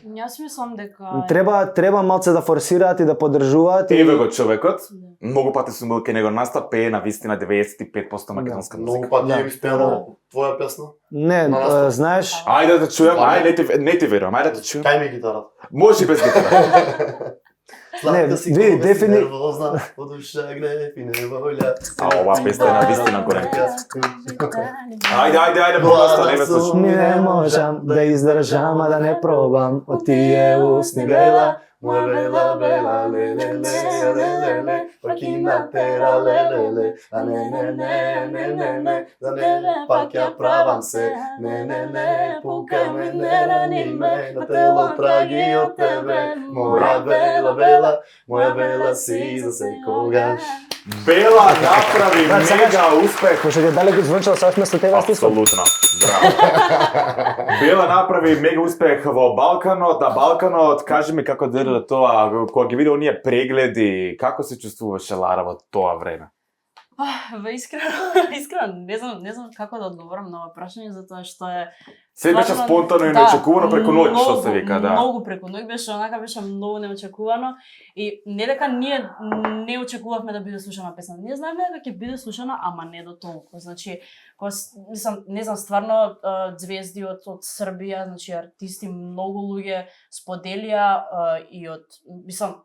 Јас мислам дека Треба малце да форсираат и да поддржуваат. Еве го човекот, многу пати сум бил кај него настап, пее на вистина 95% македонска Многу музика. пати ја испеано твоја песна. Не, настап. знаеш, Ајде да чуем, ајде не ти верувам, ајде да чуем. Кај ми гитарата. Може и без гитара. Не, види, нервозна, по душа гнев и неволја. А оваа песна е на вистина горенка. Ајде, просто не ме слушам. не можам да издржам, а да не пробам од тие усни бела. Моја бела, бела, леле, леле, пак и на тера, леле, а не, за не, пак ја правам се, не, пука ме, не рани ме, на тело траги од тебе, моја бела, моја бела си за секогаш. Бела направи мега успех. Пошто ќе далеку звучало со место тебе стиско. Апсолутно. Браво. Бела направи мега успех во Балканот, а Балканот, кажи ми како делиле тоа, кога ги виде оние прегледи, како се чувствуваше Лара во тоа време? Искрено, не знам како да одговорам на ова прашање, затоа што е Се беше стварно, спонтано и да, неочекувано преку ноќ, што се вика, да. Многу преку ноќ беше многу неочекувано и не дека ние не очекувавме да биде слушана песна. Ние знаеме дека ќе биде слушана, ама не до толку. Значи, не знам, стварно звезди од Србија, значи артисти, многу луѓе споделија и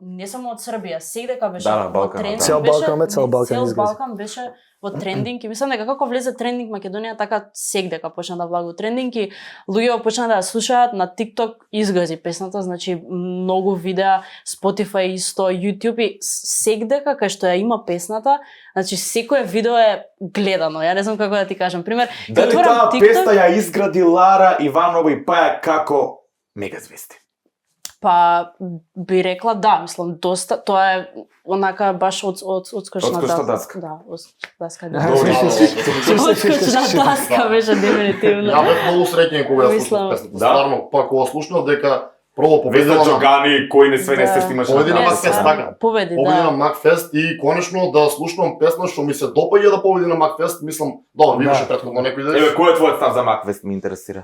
не само од Србија, секдека беше Да, во Балканот, трендинг, да. Цел Балкан, цел Балкан цел изгледа. Балкан беше во трендинг и мислам дека како влезе трендинг Македонија, така секдека почна да влага во трендинг и луѓе почна да ја слушаат на TikTok, изгази песната, значи многу видеа, Spotify исто, YouTube и секдека кај што ја има песната, значи секое видео е гледано. Ја не знам како да ти кажам. Пример, ќе Дали отворам таа TikTok, песна ја изгради Лара Иванова и Паја како мега звезди? па би рекла да, мислам доста, тоа е онака баш одскочна Одскочна даска. Да, даска. Добри. Одскочна даска беше дефинитивно. Ја бев многу среќен кога ја Мислам. слушнав песната. Да. Стварно, па кога слушнав дека прво Везда победила на Джогани, кој не све не се Да. снимаше Победи на таа Макфест, песна. така. Победи, победи на да. Макфест и конечно да слушнам песна што ми се допаѓа да победи на Макфест, мислам, добро, имаше претходно некој ден. Еве, кој е твојот став за Макфест, ме интересира.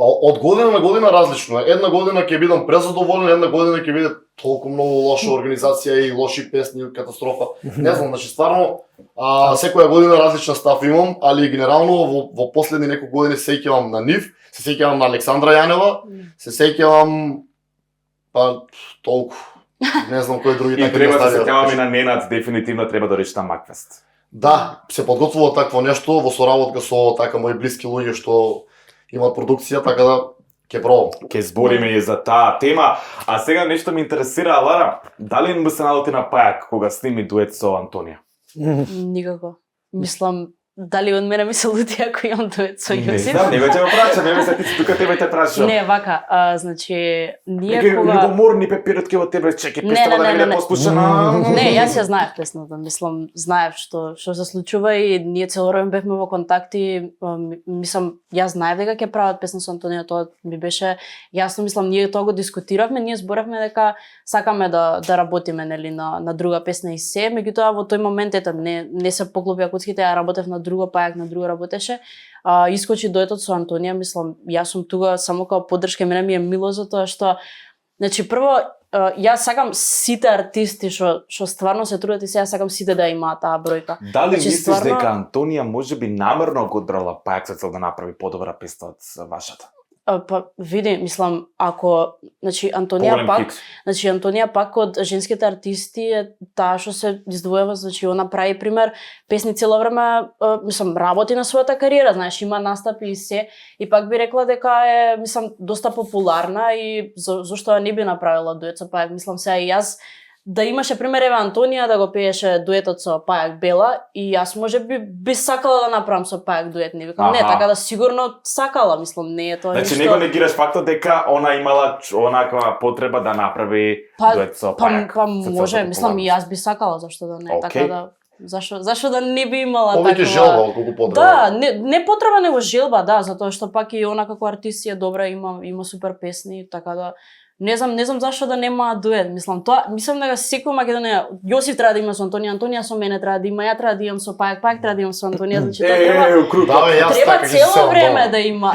Од година на година различно е. Една година ќе бидам презадоволен, една година ќе биде толку многу лоша организација и лоши песни, катастрофа. Не знам, значи стварно секоја година различна став имам, али генерално во последни неколку години се сеќавам на нив, се сеќавам на Александра Јанева, се сеќавам па толку. Не знам кој други И така треба да се ставија. сеќаваме на Ненад, дефинитивно треба да речи на Макфест. Да, се подготвува такво нешто во соработка со така мои блиски луѓе што имаат продукција, така да ќе пробам. Ке збориме и за таа тема. А сега нешто ме интересира, Лара, дали му се налути на Пајак кога сними дует со Антонија? Никако. Мислам, дали од мене ми се лути ако имам дует со Не Јосиф? знам, не ќе го прашам, еве сега ти тука тебе те прашам. Не, вака, значи, ние Неке кога... љубоморни пепиротки во тебе, чеки Не, песната не, да не, биде не. послушана. Не, јас ја знаев песната, мислам, знаев што се случува и ние цело време бевме во контакти, мислам, јас знаев дека ќе прават песна со Антонија, тоа ми беше јасно, мислам, ние тоа го дискутиравме, ние зборевме дека сакаме да работиме нели на друга песна и се, меѓутоа во тој момент ето не се поклопија куцките, ја работев на друго, Пајак на друго работеше. Искочи дуетот со Антонија, мислам, јас сум тука само како поддршка, мене ми е мило за тоа што значи прво јас сакам сите артисти што стварно се трудат и сега сакам сите да имаат таа бројка. Дали Значи, мислиш стварно- дека Антонија можеби намерно го одбрала Пајак со цел да направи подобра песна од вашата? Па види, мислам, ако значи Антонија пак од женските артисти е таа што се издвојува, значи она прави пример, песни цело време, мислам, работи на својата кариера, знаеш, има настапи и се, и пак би рекла дека е, мислам, доста популарна и зошто ја не би направила дует со Пајак, мислам сега и јас да имаше пример еве Антонија да го пееше дуетот со Пајак Бела и јас може би сакала да направам со Пајак дует, не викам не, Аха. така да сигурно сакала, мислам, не е тоа Значи него негираш фактот дека она имала онаква потреба да направи дует со Пајак. Па со цел може, за мислам и популарност. јас би сакала, зашто да не, Океј. така да Зашо да не би имала Повеќе желба отколку потреба. Да, не потреба него желба, да, затоа што пак и она како артист е добра, има супер песни, така да не знам зашо да нема дует. Мислам дека секој Македонија, Јосиф треба да има со Антонија, Антонија со мене треба да има, ја треба да имам со Пајак, Пајак треба да имам со Антонија, значи тоа треба. Да, бе, јас Треба така ќе се цело селам време дома. да има.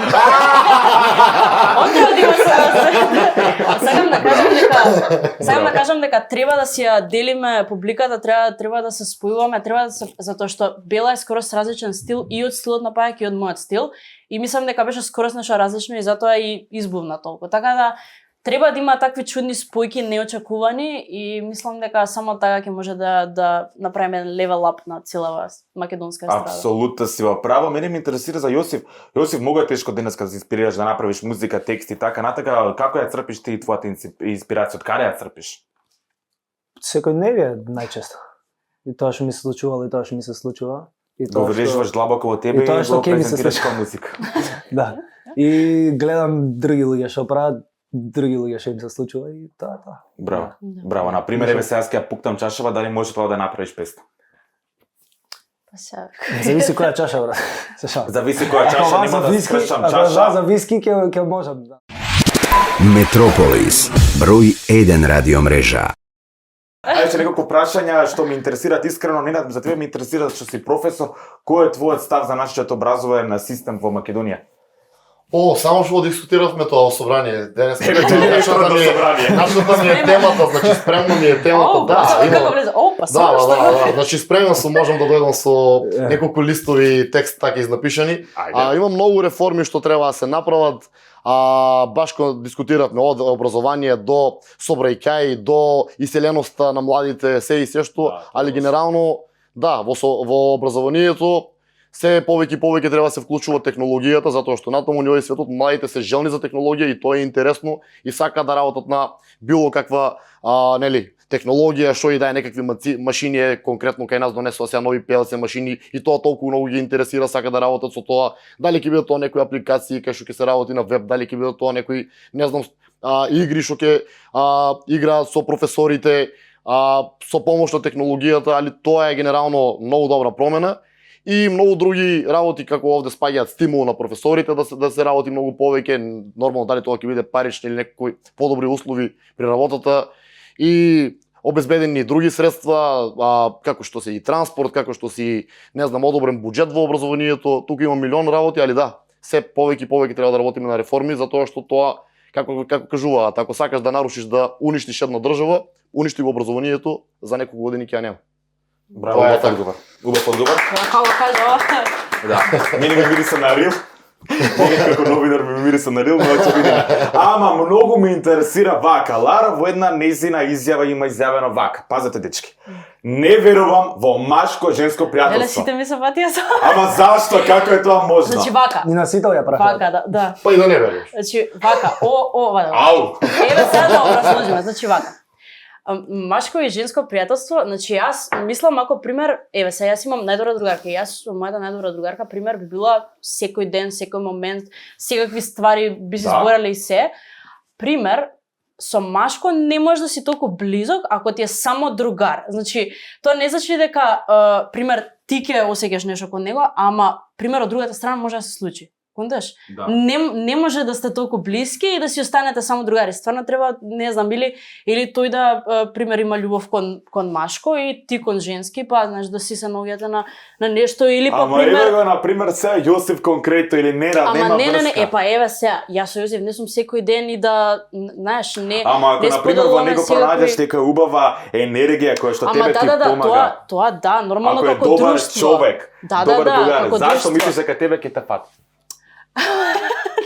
Он треба да има Сакам да кажам дека треба да си ја делиме публиката, треба да се спојуваме, затоа што Бела е скорос различен стил и од стилот на Пајак и од мојот стил и мислам дека беше скорос нешто различно и затоа и избувна толку. Така да треба да има такви чудни спојки неочекувани и мислам дека само така ќе може да направиме левел ап на целава македонска естрада. Апсолутно си во право. Мене ме интересира за Јосиф. Јосиф, многу е тешко денеска да се инспирираш да направиш музика, тексти, така натака. Како ја црпиш ти твојата инспирација? Од каде ја црпиш? Секојдневие најчесто. И тоа што ми се случувало, и тоа што ми се случува. И Го врежуваш длабоко во тебе и тоа што го ќе ми се презентираш случи. како музика. Да. И гледам други луѓе што прават, други луѓе што им се случува и тоа. Браво. Да. Браво. На пример, еве сега ќе ја пуктам чашава, дали може тоа да направиш песна? Па сега. Зависи која чаша, брат. Се шалам. Зависи која чаша, нема да скршам Ако чаша. за виски ќе можам. Да. Метрополис, број 1 радиомрежа. Ајде неколку прашања што ме интересираат искрено, Ненад, за тебе ме интересира што си професор, кој е твојот став за нашиот образовен систем во Македонија? Само што го дискутиравме тоа во собрание. Денес Начната ми е темата, значи спремно ми е темата. Да, Како влезе? Да, Само што значи спремен сум, можам да дојдам со неколку листови текст така изнапишани. Има многу реформи што треба да се направат. Баш кога дискутиравме од образование до сообраќај, до иселеноста на младите, се и се што, али генерално да, во образованието се повеќе и повеќе треба да се вклучува технологијата, затоа што на тому ниво и светот младите се желни за технологија и тоа е интересно и сака да работат на било каква технологија, што и да е некакви машини, конкретно кај нас донесува сега нови PLC машини и тоа толку многу ги интересира, сака да работат со тоа. Дали ќе бидат тоа некои апликации кај што ќе се работи на веб, дали ќе бидат тоа некои, не знам, игри што ќе играат со професорите, со помош на технологијата, али тоа е генерално многу добра промена. И многу други работи како овде спаѓаат стимул на професорите да се работи многу повеќе, нормално дали тоа ќе биде парични или некои подобри услови при работата и обезбедени други средства, како што се и транспорт, како што се не знам одобрен буџет во образованието, тука има милион работи, али да, се повеќе и повеќе треба да работиме на реформи затоа што тоа како кажуваат, ако сакаш да нарушиш да уништиш една држава, уништи го образованието, за неколку години ќе ја нема. Браво, убав одговор. Убав одговор. Како кажа? Да. Мене ми мириса на рил. Мене како новинар ми мириса на рил, но ќе видиме. Ама многу ме интересира вака. Лара во една нејзина изјава има изјавено вака. Пазете дечки. Не верувам во машко-женско Еле пријателство. сите ми се патија со. Ама зашто? Како е тоа можно? Значи вака. Ни на сител ја праfa. Вака, да. Па и да не веруваш. Значи вака. Ова. Ау! Еве сега да образложиме, значи вака. Машко и женско пријателство, значи јас мислам ако пример, еве сега јас имам најдобра другарка, јас со мојата најдобра другарка пример би била секој ден, секој момент, секакви ствари би се збореле и се. Пример, со Машко не можеш да си толку близок ако ти е само другар. Значи, тоа не значи дека пример ти ќе осеќаш нешто кон него, ама пример од другата страна може да се случи. Кондаш? Да. Не може да сте толку блиски и да си останете само другари. Стварно треба, не знам, или тој да пример има љубов кон Машко и ти кон женски, па знаеш да си се наоѓате на нешто или па Ама пример. еве го на пример сега Јосиф конкретно или Ненад нема Ама не, врска. па еве сега, јас со Јосиф не сум секој ден и да, знаеш, не. Ама ако не на пример во споделуваме него секакви- пронајдеш нека убава енергија која што тебе ти помага. тоа да, нормално Ако е како добар друштво. човек, Да, добар да, другар, како зашто друштво. мислиш дека тебе ќе те фати?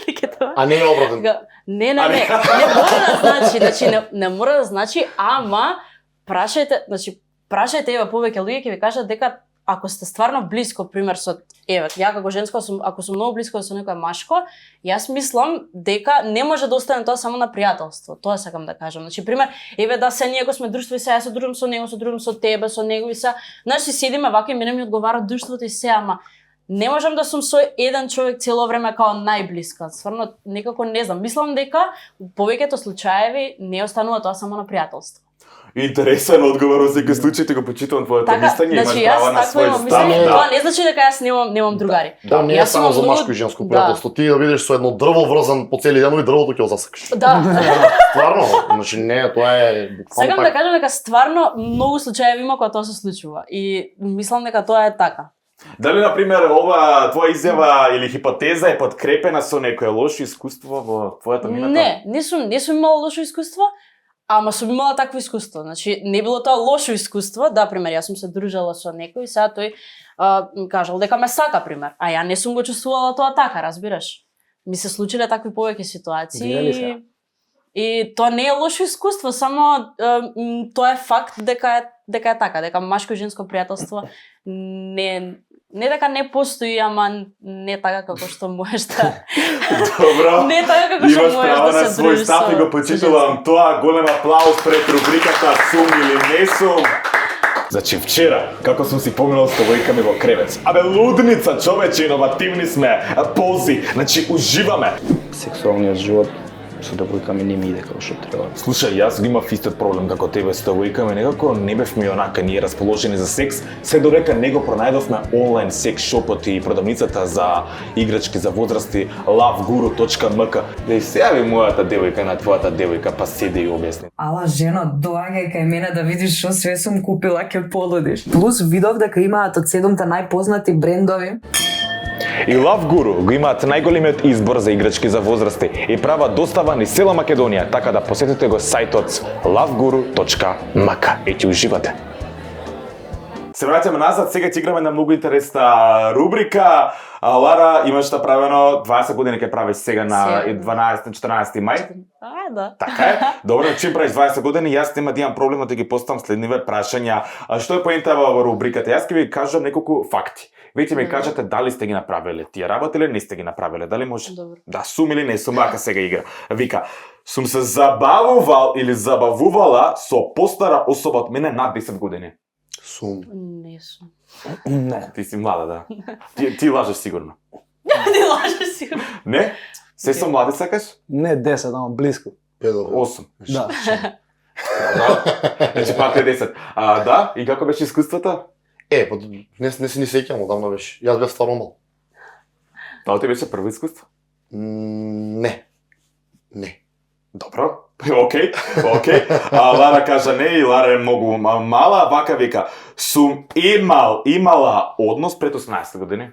Дека тоа. А не е обратно. Не мора да значи, не мора да значи, ама прашајте еве повеќе луѓе ќе ви кажат дека ако сте стварно блиско, пример со еве, ја како женско ако сум многу блиско со некој машко, јас мислам дека не може да остане тоа само на пријателство. Тоа сакам да кажам. Значи пример, еве да се ние ако сме друштво и се јас се дружам со него, се дружам со тебе, со него и се, знаеш си седиме вака и мене ми одговара друштвото и се, ама не можам да сум со еден човек цело време као најблиска. Стварно некако не знам. Мислам дека во повеќето случаеви не останува тоа само на пријателство. Интересен одговор во секој случај, ти го почитувам твоето мислење, имаш значи, јас право на такво свој имам став. мислење, Да. тоа не значи дека јас немам другари. Тоа не е Јас само имам за многу- машко и женско Да. пријателство. Ти да видиш со едно дрво врзан по цели денови, дрвото ќе го засакаш. Да. Стварно, значи не, тоа е буквално Сакам да така. кажам дека стварно многу случаи има кога тоа се случува и мислам дека тоа е така. Дали, например, ова твоја изјава или хипотеза е подкрепена со некое лошо искуство во твојата мината? Не сум имала лошо искуство, ама сум имала такво искуство. Значи, не било тоа лошо искуство, да, пример, јас сум се дружела со некој и сега тој ми кажал дека ме сака, пример, а ја не сум го чувствувала тоа така, разбираш? Ми се случиле такви повеќе ситуации. Видели се. И тоа не е лошо искуство, само тоа е факт дека е така, дека машко и женско пријателство не дека не постои, ама не така како што можеш да Добро. не така како што Имаш можеш право да на се свој дружиш став и го почитувам тоа. Голем аплауз пред рубриката Сум или не сум. Значи вчера, како сум си поминал со војками во кревет. Абе лудница, човече, иновативни сме, пози, значи уживаме. Сексуалниот живот со девојками не ми иде како што треба. Слушај, јас го имав истиот проблем како тебе со девојками, некако не бевме онака ние расположени за секс, се додека не го пронајдовме онлайн секс шопот и продавницата за играчки за возрасти loveguru.mk. Да и се јави мојата девојка на твојата девојка, па седи и објасни. Ала, жено, доаѓај кај мене да видиш што све сум купила, ќе полудиш. Плюс видов дека имаат од 7 најпознати брендови. И Love Guru го имаат најголемиот избор за играчки за возрасти и прават достава низ цела Македонија, така да посетите го сајтот loveguru.mk и ќе уживате. Се враќаме назад, сега ќе играме на многу интересна рубрика. Лара, имаш направено 20 години ќе правиш сега на Сега. 12-14 мај. Да. Така е. Добро, чим правиш 20 години, јас нема да имам проблем да ги поставам следниве прашања. А што е поента во рубриката? Јас ќе ви кажам неколку факти. Веќе ми кажете дали сте ги направиле тие работи или не сте ги направиле. Дали може? Добро. Да, сум или не сум, ака сега игра. Вика, сум се забавувал или забавувала со постара особа од мене над 10 години. Сум. Не сум. Не. Ти си млада, да. Ти лажеш сигурно. Не лажеш сигурно. Не? Се со млади сакаш? Не 10, ама близко. Педо. 8. Да. Значи пак е 10. Да, и како беше искуството? Па не си ни сеќавам, одамна беше. Јас бев стварно мал. Тоа ти беше прво искуство? Не. Не. Добро, окей. Лара кажа не и Лара е многу мала, вака вика, сум имала однос пред 18 години.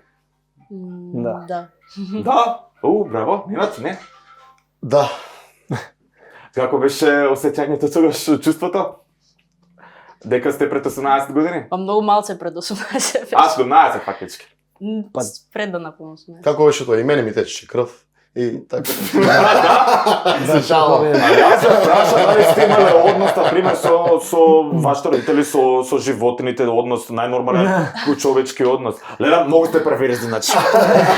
Да. Да. Да, браво, Нинат, не. Да. Како беше осеќањето тогаш, чувството? Дека сте пред 18 години? Па многу малце пред 18 беше. 17 фактички. Пред да напълно 18. Како беше тоа? И мене ми течеше крв. И така. Да, Шалам. А јас се прашам дали сте имале однос, например, со вашите родители, со животните, однос, најнормален човечки однос. Лера, многу сте перверзни, значи.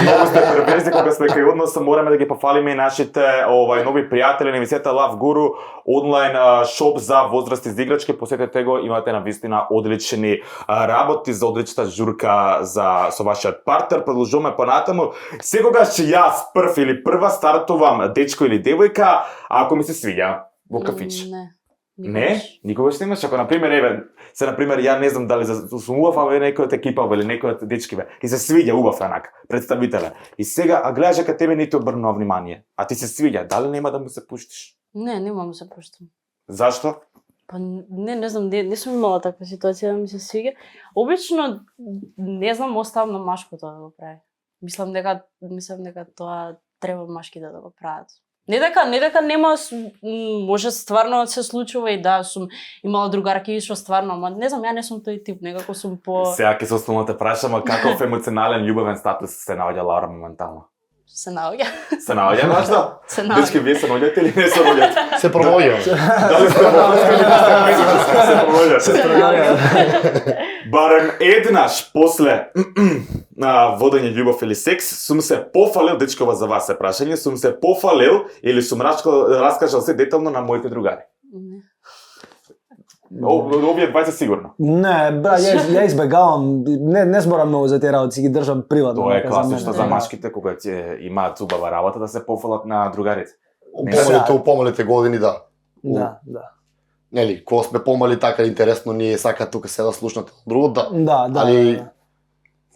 Многу сте перверзни, кога сме кај односа, мораме да ги пофалиме и нашите нови пријатели на емисијата Love Guru, онлайн шоп за возрасти за играчки, посетете го, имате навистина одлични работи за одличната журка со вашиот партнер. Продолжуваме понатаму. Секогаш јас прв или прва стартувам дечко или девојка, ако ми се свиѓа во кафич. Не. Не? Никогаш не имаш? Ако, например, например, ја не знам дали сум убав, а некој од екипа или некој од дечкиве, и се свиѓа убав анака, представителе. И сега, а гледаш дека тебе не ти обрнува внимание, а ти се свиѓа, дали нема да му се пуштиш? Не, нема да се пуштам. Зашто? Па не знам, не сум имала таква ситуација да ми се свиѓа. Обично, не знам, оставам на машкото да го прави. Мислам дека тоа треба машки да го прават. Не дека нема, може стварно да се случува и да, сум имала другарки што стварно, ама не знам, ја не сум тој тип, некако сум по... Сега ќе се основно те прашам, а каков емоционален љубовен статус се наоѓа Лара моментално? Се наоѓа. Се наоѓа, знаеш да? Се наоѓа. Дечки, вие се наоѓате или не се наоѓате? Се промојувам. Дали сте во врска или не сте се наоѓате? Барем еднаш после водење љубов или секс, сум се пофалил, дечкова за вас е прашање, сум се пофалил или сум раскажал се детално на моите другари. Овие 20 сигурно. Не, бра, ја избегавам, не зборам многу за тие работи, си ги држам приватно. Тоа е нека за мене. класично за машките кога ќе имаат убава работа да се пофалат на другарите. У помалите години, да. Да. нели, кога сме помали така интересно, ние сака тука се да слушнате друго, да. Да, Али,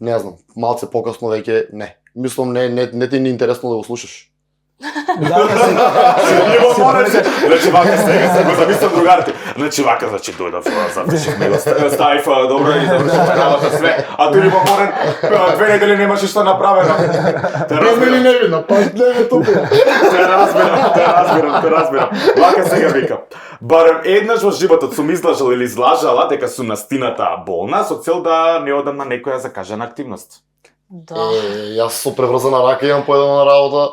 не знам, малце покасно веќе не. Мислам, не ти ни интересно да го слушаш. Има повеќе. Значи вака сега го замислам другарите. Значи вака дојдов завршивме го ставив добро и завршивме работа све. А ти има порен 2 недели немаше што направено. Без мене не видно, па гледа тука. Те разбирам. Вака сега викам. Барем еднаш во животот сум излажал или излажала дека сум настината болна со цел да не одам на некоја закажана активност. Да. Јас со преврзана рака имам поедам на работа.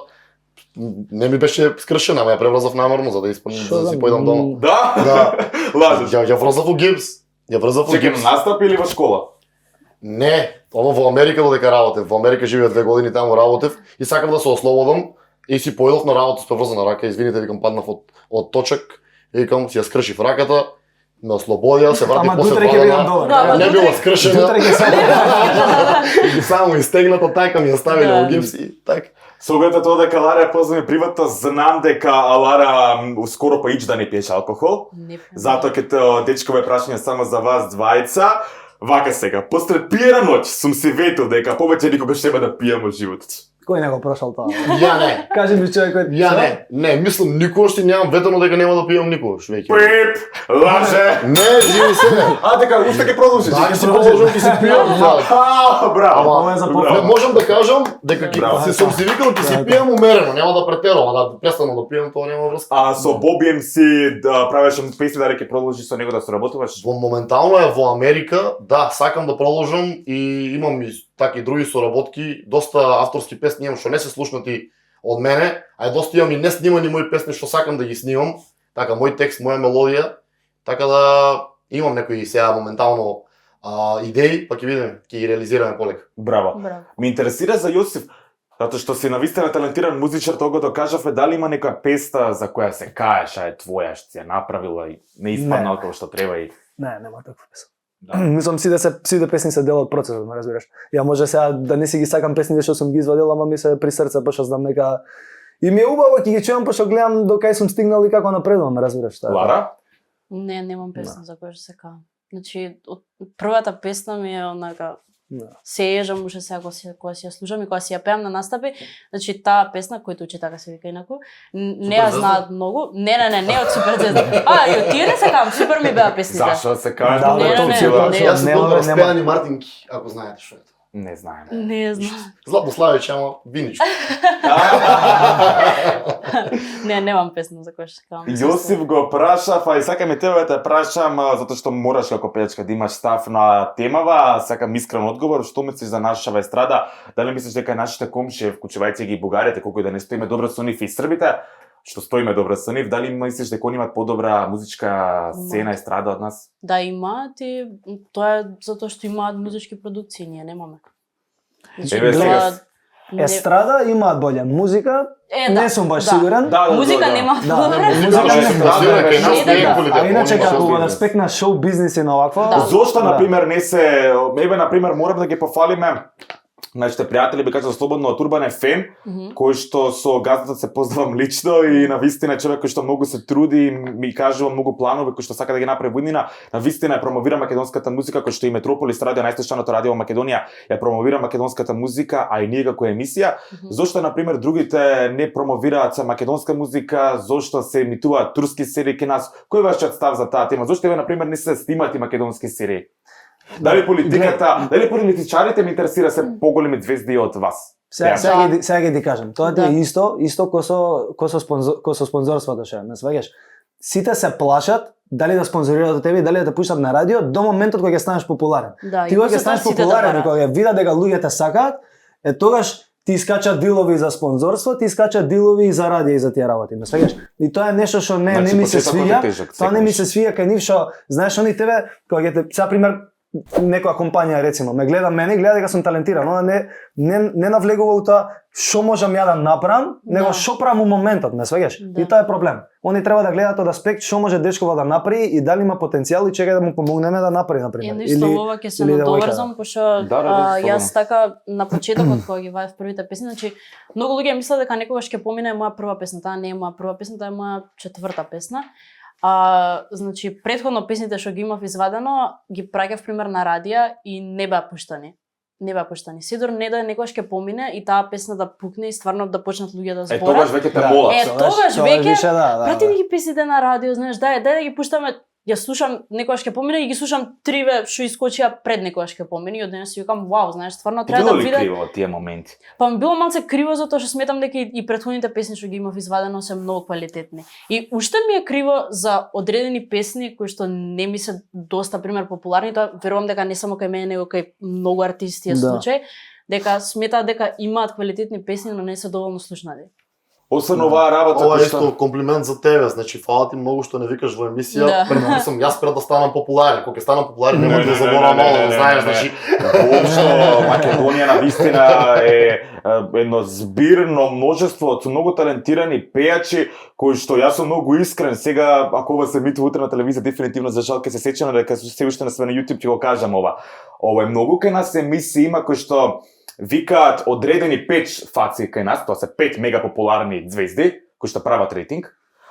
Не ми беше скршена, ама ја преврзав намерно за да за да си појдам дома. Да? Да. Лажеш. Ја врзав во гипс. Чекам настап или во школа? Не, ова во Америка додека работев. Во Америка живеев 2 години, таму работев и сакам да се ослободам и си појдов на работа с преврзана рака. Извините, викам, паднав од точак. Викам, си ја скршив раката, ме ослободија, се вратив Ама после дутре ќе 2 видам дена. долар. Да, Не била скршена. Дутре ќе се. Само истегната, така ми ја ставиле Да. во гипс и така. Со оглед тоа дека Лара ја познаме приватно, знам дека Лара скоро па да не пиеш алкохол. Не. Затоа ке дечкове прашање само за вас двајца. Вака сега, посред пиена ноќ сум се ветил дека повеќе никогаш нема да пијам во животот. Кој не го прошал тоа? Ја не. Кажи ми човек кој Ја не. Не, мислам никогаш ти немам ветено дека нема да пијам никогаш веќе. Пип! Лаже! Не, живи се. А дека уште ќе продолжиш? Да, ќе се продолжам, ќе се пијам. Браво! Ова е за Не повторно. можам да кажам дека Браво. се сум си викал ќе си пијам умерено, нема да претерувам, да престанам да пијам, тоа нема врска. А со Боби МС да правеше песни дали ќе продолжиш со него да соработуваш? Во моментално е во Америка, да, сакам да продолжам и имам и така и други соработки, доста авторски песни имам што не се слушнати од мене, а доста имам и не снимани мои песни што сакам да ги снимам, така мој текст, моја мелодија, така да имам некои сега моментално идеи, па ќе видиме, ќе ги реализираме полека. Браво. Браво. Ме интересира за Јосиф, затоа што си навистина талентиран музичар, тоа го докажавме, дали има некоја песна за која се каеш, а е твоја, што си ја направила и не испаднала како што треба и... Не, нема таква песна. Да. Мислам сите песни се дел од процесот, ме разбираш. Ја може сега да не си ги сакам песните што сум ги извадил, ама ми се при срце пошто знам дека и ми е убаво ќе ги чуам пошто гледам до кај сум стигнал и како напредувам, ме разбираш тоа. Лара? Не, немам песна за која што се каам. Значи, од првата песна ми е онака Да. се ежам уште сега кога си ја слушам и кога си ја пеам на настапи, значи таа песна која учи така се вика инаку, не ја знаат многу. Не од Супер Звезда. А, и од тие не се каам, супер ми беа песните. Зашо се каеш? Да, Не, тоа не, учила. не, Јас се Нема, помнам нема. Спејани Мартинки, ако знаете што е тоа. Не знаем. Не знам. Златно Славич, ама виниш. Не, немам песна за која што се каам. Јосиф го прашав, а и сакам и тебе да те прашам, затоа што мораш како пејачка да имаш став на темава, сакам искрен одговор, што мислиш за нашава естрада, дали мислиш дека нашите комши, вклучувајќи ги бугарите, колку и да не стоиме добро со нив и србите, што стоиме добро со нив, дали мислиш дека они имаат подобра музичка сцена естрада од нас? Да, имаат и тоа е затоа што имаат музички продукции, ние немаме. Еве, сега Естрада имаат болја музика, не сум баш сигурен. Музика нема Да, добра. музика Музика не кај нас не е Да. квалитетно. А иначе Они како се во бизнес. респект на шоу бизнис и на оваква. Да. Зошто, Да. например, не се... Еве, например, морам да ги пофалиме нашите пријатели, би кажал слободно од Урбан FM, кој што со газдата се познавам лично и на вистина човек кој што многу се труди и ми кажува многу планови кој што сака да ги направи во иднина. На вистина ја промовира македонската музика, кој што и Метрополис радио, најслушаното радио во Македонија, ја промовира македонската музика, а и ние како емисија. Зошто, например, другите не промовираат се македонска музика, зошто се емитуваат турски серии кај нас? Кој е вашиот став за таа тема? Зошто еве, например, не се снимаат и македонски серии? Дали политиката, дали политичарите ме интересира се поголеми звезди од вас? Сега ги ти кажам. Тоа ти Да. е исто ко со спонзорството ше, не сваѓаш. Сите се плашат дали да спонзорираат од тебе и дали да те пуштат на радио до моментот кога ќе станеш популарен. Да, Ти кога ќе станеш популарен и кога ја видат дека луѓето сакаат, тогаш ти искачат дилови за спонзорство, ти искачат дилови и за радио и за тие работи, ме сваѓаш? И тоа е нешто што не ми се свиѓа. Тоа не ми се свиѓа кај нив што, знаеш, они тебе кога ќе те, сега пример, некоја компанија рецимо ме гледа мене, гледа дека сум талентиран, она не навлегува у тоа што можам ја да направам, него што правам у моментот, ме сваѓаш? Да. И тоа е проблем. Они треба да гледаат од аспект што може дечкова да направи и дали има потенцијал и чека да му помогнеме да направи на пример. Едно исто ова ќе се или надоврзам, пошто Да, јас така на почетокот кога ги ваев првите песни, значи многу луѓе мислат дека некогаш ќе помине моја прва песна, таа не е моја прва песна, таа е моја четврта песна. Значи, претходно песните што ги имав извадено, ги праќав пример на радија и не беа пуштани. Не беа пуштани. Сидор не да некогаш ќе помине и таа песна да пукне и стварно да почнат луѓе да зборат. Тогаш веќе те молат. Тогаш веќе више, да, прати ми ги песните на радио, знаеш, дај да ги пуштаме. Ја слушам некогаш ќе помине и ги слушам триве што искочија пред некогаш ќе помине и од денес си викам вау, знаеш, стварно треба да Било ли видам. криво од тие моменти? Па ми било малце криво затоа што сметам дека и претходните песни што ги имав извадено се многу квалитетни. И уште ми е криво за одредени песни кои што не ми се доста пример популарни, тоа верувам дека не само кај мене него кај многу артисти е случај, дека сметаат дека имаат квалитетни песни, но не се доволно слушнати. Освен оваа работа Ова е која исто комплимент за тебе, значи фала ти многу што не викаш во емисија, Да. предписам јас пред да станам популарен, кога ќе станам популарен Не, нема не, да не, заборам не, не, мало, не, не, знаеш, не, не. значи Воопшто Македонија на вистина е едно збирно множество од многу талентирани пејачи кои што јас сум многу искрен сега ако ова се митува утре на телевизија дефинитивно за жал ќе се сеќам дека се уште на све на YouTube ќе го кажам ова. Ова е многу кај нас емисии има кои што викаат одредени 5 фаци кај нас, тоа се 5 мега популарни звезди кои што прават рейтинг.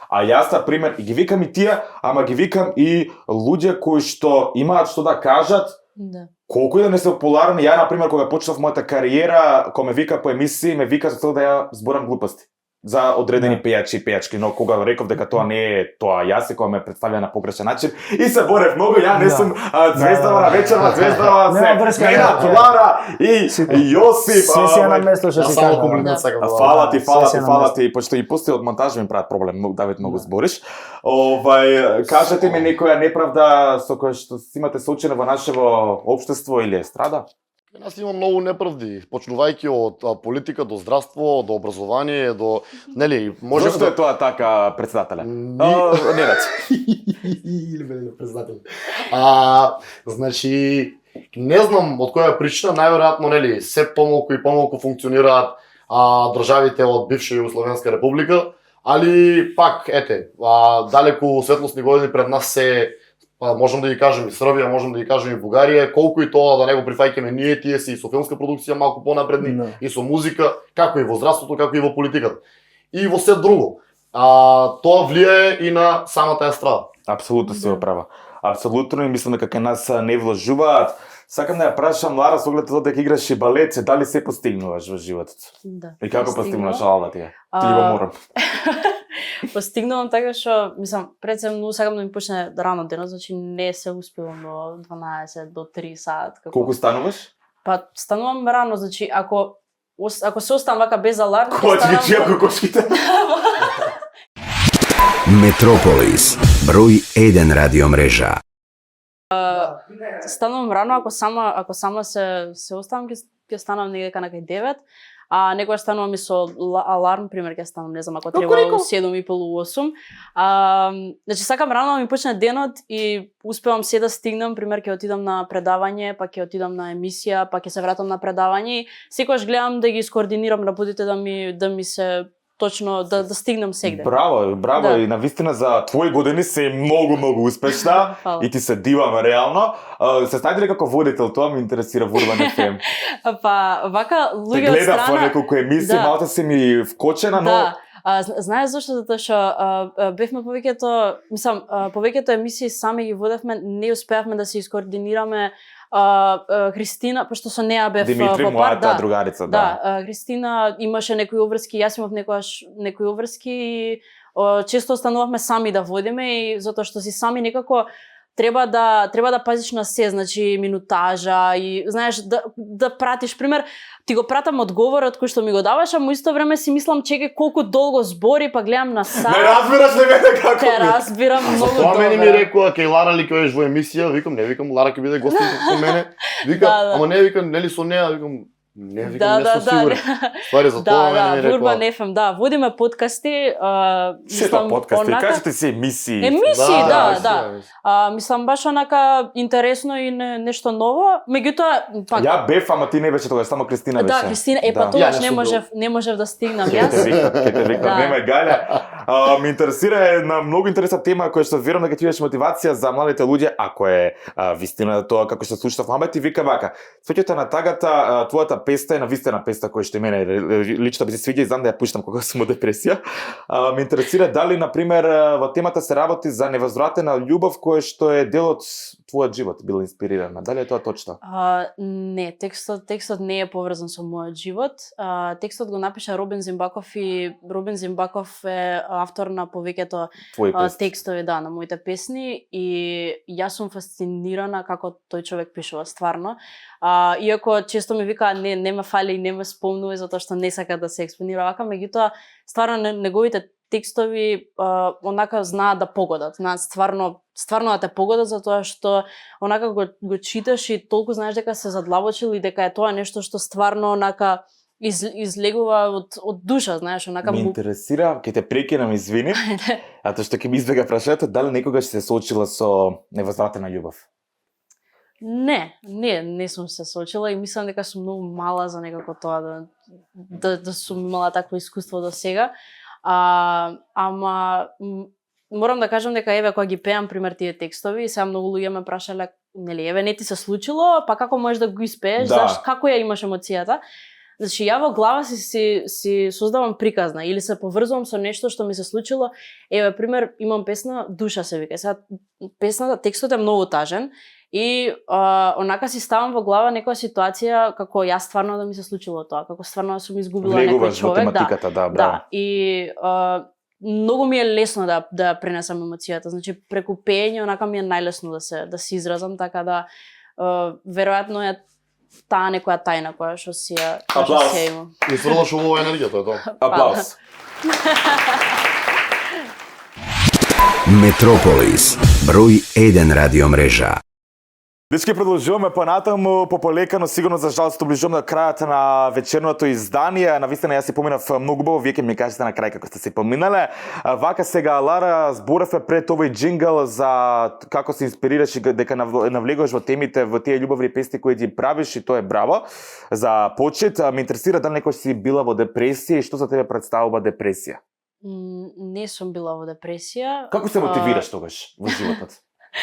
А јас, на пример, и ги викам и тие, ама ги викам и луѓе кои што имаат што да кажат, Да. колку и да не се популарни. Ја, на пример, кога почнав мојата кариера, кога ме вика по емисии, ме вика за тоа да ја зборам глупости за одредени пејачи и пејачки, но кога реков дека тоа не е тоа јас и кога ме представија на погрешен начин и се борев многу, ја не сум звездава на вечерва, звездава Нема врска, се да. Лара и Јосип. Се си на место што јас си само кажа. комплимент сакам да Фала ти, Сесија на фала место. ти, пошто и после од монтажа ми прават проблем, Давид, многу збориш. Кажете ми некоја неправда со која што имате соочена во нашево општество или естрада? Кај нас има многу неправди, почнувајќи од политика до здравство, до образование, до нели, може Зошто е тоа така, председателе? Ни- Не рече. Или бе председател. Значи, не знам од која причина, најверојатно нели се помалку и помалку функционираат државите од бивша Југословенска република, али пак ете, далеку светлосни години пред нас се можам да ги кажем и Србија, можам да ги кажем и Бугарија, колку и тоа да не го прифаќаме ние, тие си и со филмска продукција малку понапредни, Да. и со музика, како и во здравството, како и во политиката. И во се друго. Тоа влијае и на самата естрада. Апсолутно си во права. Апсолутно и мислам дека кај нас не вложуваат. Сакам да ја прашам Лара со оглед тоа дека играш и балет, дали се постигнуваш во животот? Да. И како Постигнувам. постигнуваш алба ти? Ти го морам. Постигнувам така што, мислам, пред се многу сакам да ми почне рано денот, значи не се успевам до 12 до 3 сат. Колку стануваш? Па станувам рано, значи ако се оставам вака без аларм, Кој ти ги чија кокошките? Метрополис, број 1 радиомрежа. станувам рано, ако сама се оставам, ќе станам некако на кај 9. Некогаш станувам и со аларм, пример ќе станам, не знам, ако треба у 7:30-8. Значи сакам рано да ми почне денот и успевам се да стигнам, пример ќе отидам на предавање, па ќе отидам на емисија, па ќе се вратам на предавање и секогаш гледам да ги скоординирам работите да ми се точно да стигнам сегде. Браво, браво, Да. и навистина за твои години се многу успешна Фала. и ти се дивам реално. Се знаете ли како водител, тоа ме интересира во Урбан ФМ. Па вака Те луѓе од гледав во страна. неколку емисии, Да. малку се ми вкочена, но Да. Знаеш зашто? Затоа што бевме повеќето, мислам, повеќето емисии сами ги водевме, не успеавме да се искоординираме. Христина, пошто со неа бев Димитри, во пар, мојата другарица, да. Христина имаше некои обврски, јас имав некои обврски и често останувавме сами да водиме и затоа што си сами некако треба да пазиш на се, значи минутажа и знаеш да пратиш, пример, ти го пратам одговорот кој што ми го даваш, а во исто време си мислам чекај колку долго збори, па гледам на сат. Не разбираш ли мене како Те ми? разбирам многу Тоа добро. мене ми рекоа кај Лара ли кој во емисија, викам не, викам Лара ќе биде гостин со мене. Вика, Да, да. ама не викам нели со неа, викам не, викам Да, не да, сум сигурен. Ствари за тоа мене ми во Урбан рекоа. FM, да, водиме подкасти, Сето подкасти, кажете си емисии. Емисии, да. да. Мислам баш онака интересно и нешто ново, меѓутоа пак Ја бев, ама ти не беше тогаш, само Кристина беше. да, Кристина, па Да. тогаш Ја не сум не можев да стигнам Ке те јас. викам, Да. нема Гаља. Ме интересира една многу интересна тема која што верувам дека ќе имаш мотивација за младите луѓе, ако е вистина тоа како што случува во Мохамед и вика вака. Свеќата на тагата, твојата песна е на вистина песна која што мене лично би се свиѓа и знам да ја пуштам кога сум во депресија. Ме интересира дали на пример во темата се работи за невозвратена љубов која што е дел од твојот живот, била инспирирана. Дали е тоа точно? Не, текстот не е поврзан со мојот живот. Текстот го напиша Робин Зимбаков и Робин Зимбаков е автор на повеќето текстови на моите песни и јас сум фасцинирана како тој човек пишува стварно. Иако често ми вика не ме фали и не ме спомнува затоа што не сака да се експонира вака, меѓутоа стварно неговите текстови онака знаат да погодат, знаат стварно да те погодат затоа што онака го читаш и толку знаеш дека се задлабочил и дека е тоа нешто што стварно онака излегува од душа, знаеш, онака Ме интересира, ќе те прекинам, извини, затоа што ќе ми избега прашањето дали некогаш се соочила со невозвратена љубов? Не сум се соочила и мислам дека сум многу мала за некако тоа да сум имала такво искуство до сега. Ама морам да кажам дека еве кога ги пеам пример тие текстови и сега многу луѓе ме прашале, нели еве не ти се случило, па како можеш да го испееш, како ја имаш емоцијата? Значи, ја во глава си создавам приказна или се поврзувам со нешто што ми се случило. Еве, пример, имам песна Душа се вика. Сега, песната, текстот е многу тажен и онака си ставам во глава некоја ситуација како јас стварно да ми се случило тоа, како стварно сум изгубила некој човек. Влегуваш во тематиката, да, браво. Да, и многу ми е лесно да пренесам емоцијата. Значи, преку пеење онака ми е најлесно да се изразам, така да веројатно е таа некоја тајна која што си ја имам. И фрлаш оваа енергија, тоа е тоа. Аплауз. Метрополис, број 1 радиомрежа. Дечки, продолжуваме понатаму, пополека, сигурно за жалост доближуваме до крајот на вечерното издание. Навистина јас си поминав многу убаво, вие ќе ми кажете на крај како сте се поминале. Вака сега Лара зборевме пред овој джингл за како се инспирираш и дека навлегуваш во темите во тие љубовни песни кои ги правиш и тоа е браво. За почет, ме интересира дали некој си била во депресија и што за тебе представува депресија? Не сум била во депресија. Како се мотивираш тогаш во животот?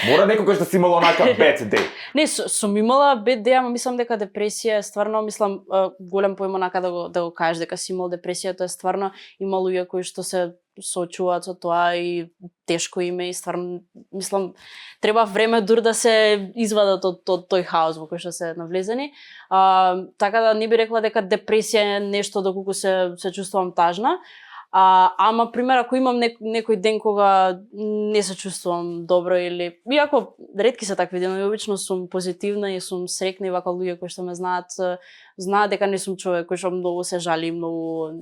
Мора некогаш да си имала онака bad day. Не, сум имала bad day, ама мислам дека депресија е стварно, мислам, голем поим онака да го кажеш дека си имал депресија, тоа е стварно има луѓе кои што се соочуваат со тоа и тешко им е и стварно, мислам, треба време дур да се извадат од тој хаос во кој што се навлезени. Така да не би рекла дека депресија е нешто доколку се чувствувам тажна. Ама, пример, ако имам некој ден кога не се чувствувам добро или... Иако ретки се такви денови, обично сум позитивна и сум срекна и вака луѓе кои што ме знаат дека не сум човек кој што многу се жали, многу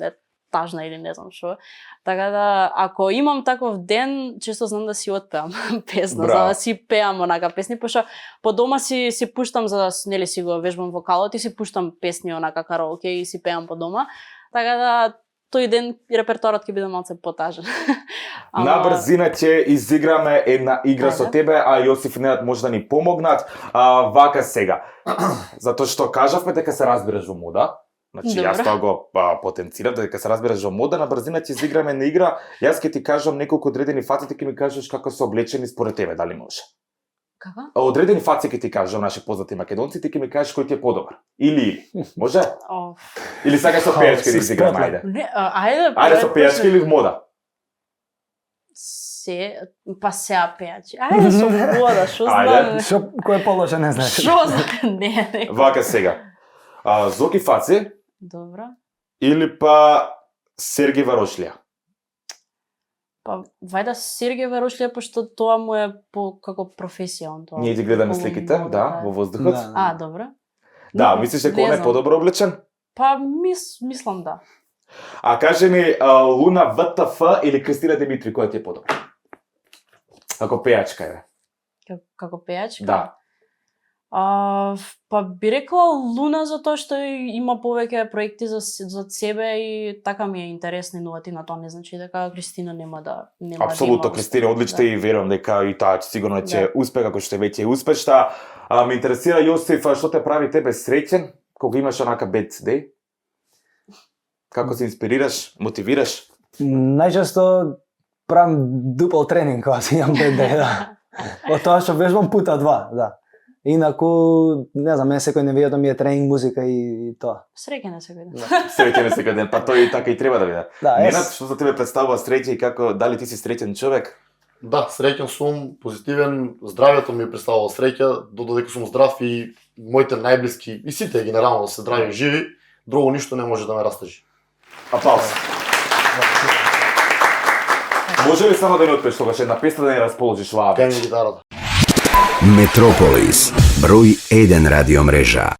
тажна или не знам што. Така да, ако имам таков ден, често знам да си отпеам песна, за да си пеам онака песни, пошто по дома си пуштам, за да нели си го вежбам вокалот и си пуштам песни онака караоке и си пеам по дома. Така да, тој ден репертуарот ќе биде малце потажен. На брзина ќе изиграме една игра со тебе, а Јосиф и Ненад може да ни помогнат. Вака сега. Затоа што кажавме дека се разбираш во мода. Значи, јас тоа го потенцирам, дека се разбираш во мода, на брзина ќе изиграме една игра. Јас ќе ти кажам неколку одредени фаци, ти ќе ми кажеш како се облечени според тебе, дали може? Како? Одредени фаци ќе ти кажам, наши познати македонци, ти ќе ми кажеш кој ти е подобар. Или. Може? Или сакаш со пејачки да изиграме, ајде. Ајде со пејачки или мода? Па сеа пејачи. Ајде со мода, шо знам. Кој е положен, не знаеш. Шо знам, не. Вака сега. Зоки Фаци. Добро. Или па Сергеј Варошлија. Па, вајда Сергеј Варошлија, пошто тоа му е како професија он тоа. Ние ги гледаме сликите, да, во воздухот. Добро. Да, мислиш дека он е подобро облечен? Па, мислам да. А кажи ми, Луна ВТФ или Кристина Димитри, која ти е подобро? Како пејачка е. Како пејачка? Да. Па би рекла Луна затоа што има повеќе проекти за себе и така ми е интересна и иновативна, тоа не значи дека Кристина нема да Апсолутно, Кристина одлична и верувам дека и таа сигурно ќе успее како што веќе е успешна. Ме интересира Јосиф, што те прави тебе среќен кога имаш онака bad day? Како се инспирираш, мотивираш? Најчесто правам дупал тренинг кога си имам 5 дена. Од тоа што вежбам пута 2, да. Инаку, не знам, мене секој невијата ми е тренинг, музика и тоа. Среќен е секој ден. Среќен е секој ден, па тој и така и треба да биде. Да, Ненад, што за тебе представува среќа и како, дали ти си среќен човек? Да, среќен сум, позитивен, здравјето ми представува среќа, додека сум здрав и моите најблиски, и сите генерално да се здрави и живи, друго ништо не може да ме растажи. Аплауз. Може ли само да ни отпееш тогаш една песна да ни расположиш ваа? Кај ми гитарата. Метрополис, број 1 радиомрежа.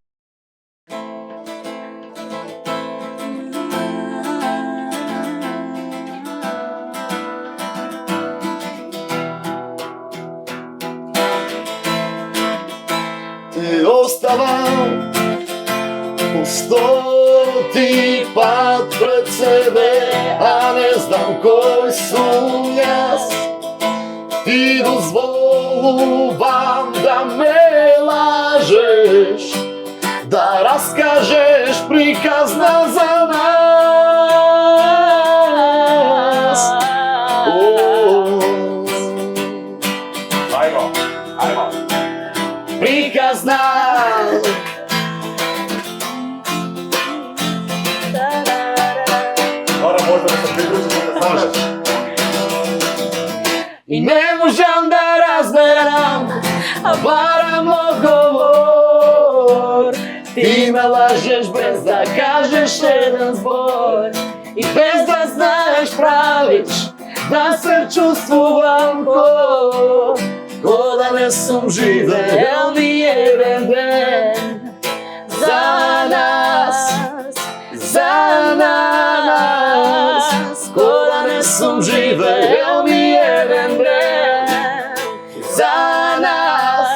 Ти оставам по 100 пат пред себе, а не знам кој сум јас. Ти дозволувам да ме лажеш, да раскажеш приказна за нас. Ајмо, ајмо. Приказна. Ора може да се придружиш да кажеш. И не можам да разберам, а барам одговор. Ти ме лажеш без да кажеш еден збор, и без да знаеш правиш да се чувствувам ко да не сум живеел ни еден ден. За нас, ко да не сум живеел ни еден ден. За нас,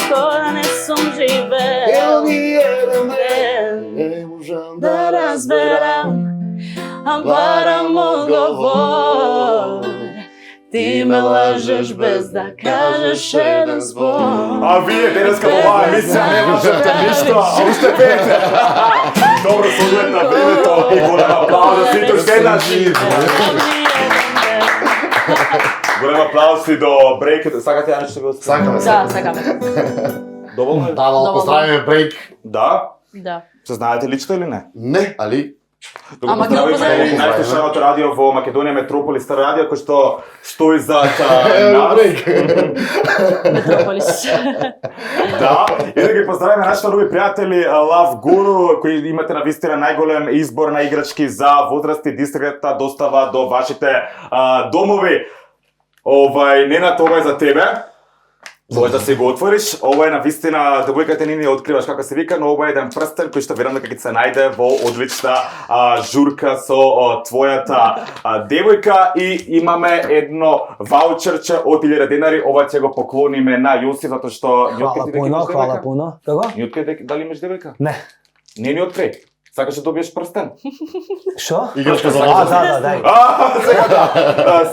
Ко да не сум живеел ни еден ден. Не можам да разберам, а барам одговор. Ти ме лажеш без да кажеш еден збор. А вие денеска во оваа емисија не можете ништо, а уште пеете. Добро со оглед на времето и голем аплауз за сите уште еднаш. Голем аплауз и до брейкето. Сакате ја нешто да го Сакаме се. Да, сакаме. Доволно е? Да, да поздравиме брейк. Да? Да. Се знаете лично или не? Не, али Да го Ама ги го поздравиме поздравиме. најслушаното радио во Македонија, Метрополис Стар радио, кој што стои зад нас. брейк. Метрополис. Да, и да ги поздравиме нашите нови пријатели Love Guru, кои имате навистина најголем избор на играчки за возрасти, дискретна достава до вашите домови. Ненад, ова е за тебе. Може да си го отвориш. Ова е навистина, девојката не откриваш како се вика, но ова е еден прстен кој што верувам дека ќе се најде во одлична журка со твојата девојка, и имаме едно ваучерче од 1000 денари. Ова ќе го поклониме на Јосиф, затоа што Хвала пуно, хвала пуно. Како? Ни откри дали имаш девојка? Не. Не ни откри. Сакаш да добиеш прстен? Што? Играчка за Да, возраст. дај. Сега да.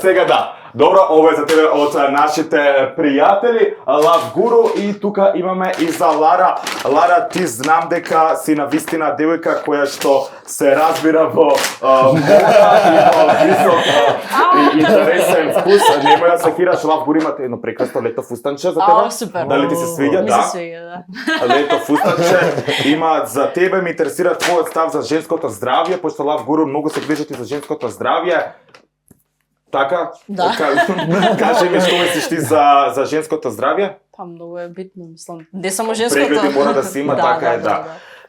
Сега да. Добро, ова е за тебе од нашите пријатели Love Guru, и тука имаме и за Лара. Лара, ти знам дека си навистина девојка која што се разбира во мода и во висок и интересен вкус. Немој да се хираш, Love Guru имате едно прекрасно лето фустанче за тебе. О, супер. Дали ти се свиѓа? Ми Да. се свиѓа, да. Лето фустанче има за тебе. Ме интересира твојот став за женското здравје, пошто Love Guru многу се грижат и за женското здравје. Така? Да. Кажи ми што мислиш ти за женското здравје? Па многу е битно, мислам. Не само женското. Прегледи мора да се има, така е, да.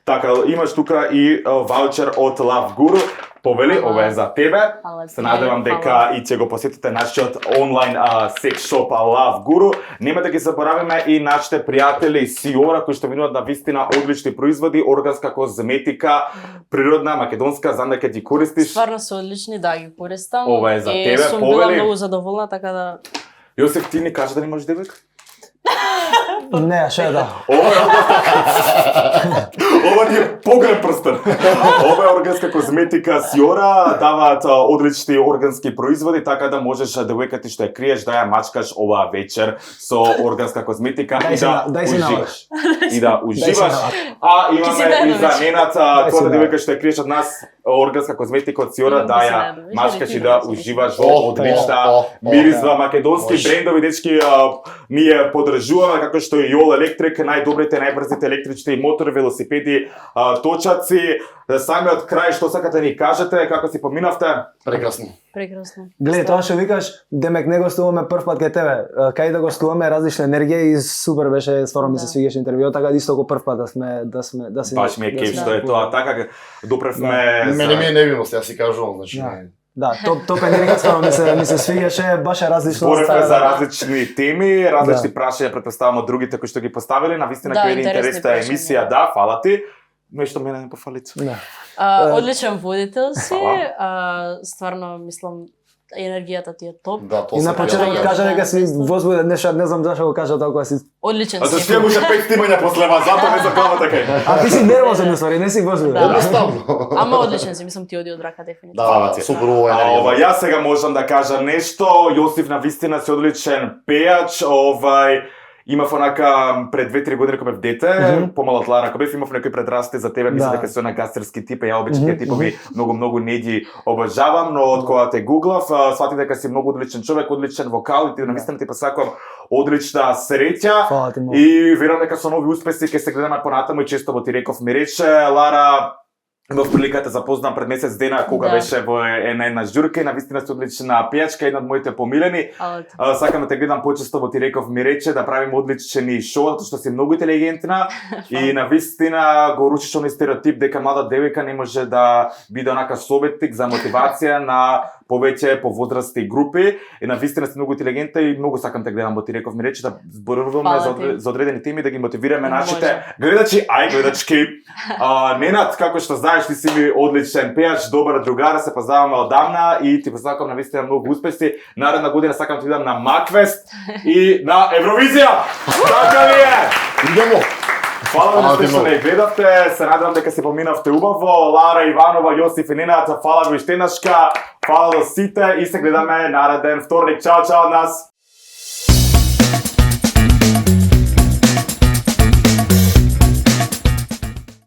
Така, имаш тука и ваучер од Love Guru. Повели, ова е за тебе. Фала Се ти, надевам дека фала. и ќе го посетите нашиот онлайн секс шоп Love Guru. Нема да ги забораваме и нашите пријатели Сиора, кои што минуваат на вистина одлични производи, органска козметика, природна, македонска, знам дека ги користиш. Стварно се одлични, да, ги користам. Ова е за и тебе, сум повели. била многу задоволна, така да... Јосиф, ти ни кажа да не можеш девојка? Не, што е да. Ова ти е погреб прстен. Ова е органска козметика Сиора, даваат одлични органски производи, така да можеш девојка ти што ја криеш да ја мачкаш оваа вечер со органска козметика Дај и си да дај си уживаш. И да уживаш. навак. А Ки си имаме и за најдовиш. Ненат, Дај си тоа навак. девојка што ја криеш од нас органска козметика од Сиора, Имам да да се ја најдовиш, мачкаш или и ти да да се уживаш О, во одлична о, мирис о, за македонски може. брендови, дечки, ние поддржуваме како што и Јол Електрик, најдобрите, најбрзите електрични мотори, велосипеди, точаци. Самиот крај што сакате да ни кажете, како си поминавте? Прекрасно. Прекрасно. Гледај, тоа што викаш, демек не гостуваме прв пат кај тебе. Кај да гостуваме различна енергија и супер беше, стварно ми се Да. свигаше интервјуот, така исто како прв пат да се Баш ми е кеф што е тоа, така допревме Мене ми е невиност, јас си кажувам, значи. Да. не- Да, топ енергија стварно ми се свигаше, баш е различно. Зборевме за да. различни теми, различни прашања, претпоставам од другите кои што ги поставиле, навистина Да, која е интересни интересна прашања. емисија, да, фала ти. Нешто мене не пофалицу. Да. Одличен водител си, Фала. стварно мислам енергијата ти е топ. Да, тоа И се на почетокот Да, кажа дека си мислам. возбуден, не знам зашто го кажа толкова си. Одличен А за си. што може 5 снимања после вас, затоа не забава така. А ти си нервозен уствари, не си возбуден. Да. Едноставно. Ама одличен си, мислам ти оди од рака дефинитивно. Фала Да, ти. супер ова А енергија. ова јас сега можам да кажам нешто. Јосиф навистина си одличен пејач, имав онака пред 2-3 години кога бев дете, помало од Лара, кога бев имав некои предрасти за тебе, мислам Да. дека си она гастерски тип, ја обичам тие типови многу не ги обожавам, но од кога те гуглав, сватив дека си многу одличен човек, одличен вокал и ти навистина ти посакувам одлична среќа. Фала ти многу. И верувам дека со нови успеси ќе се гледаме понатаму и често во ти реков ми рече Лара имав приликата запознам пред месец дена кога Да. беше во една журка и навистина си одлична пејачка, една од моите помилени. Ала ти. Сакам да те гледам почесто во ти реков ми рече да правиме одлични шоу, затоа што си многу интелигентна и навистина го рушиш оној стереотип дека млада девојка не може да биде онака советник за мотивација на повеќе повозрасти групи. И навистина си многу интелигентна и многу сакам те гледам во ти реков ми рече да зборуваме Фала ти. за одредени теми да ги мотивираме Може. нашите гледачи, гледачки. Ненад, како што знаеш, ти си ми одличен пејач, добар другар, се познаваме одамна и ти посакам навистина многу успеси. Наредна година сакам да идам на Макфест и на Евровизија. Така ли е? Идемо. Фала Фала ви ти што многу. не гледавте, се надевам дека се поминавте убаво. Лара Иванова, Јосиф и Ненад, фала ви штенашка, фала до сите и се гледаме нареден вторник. Чао, чао од нас.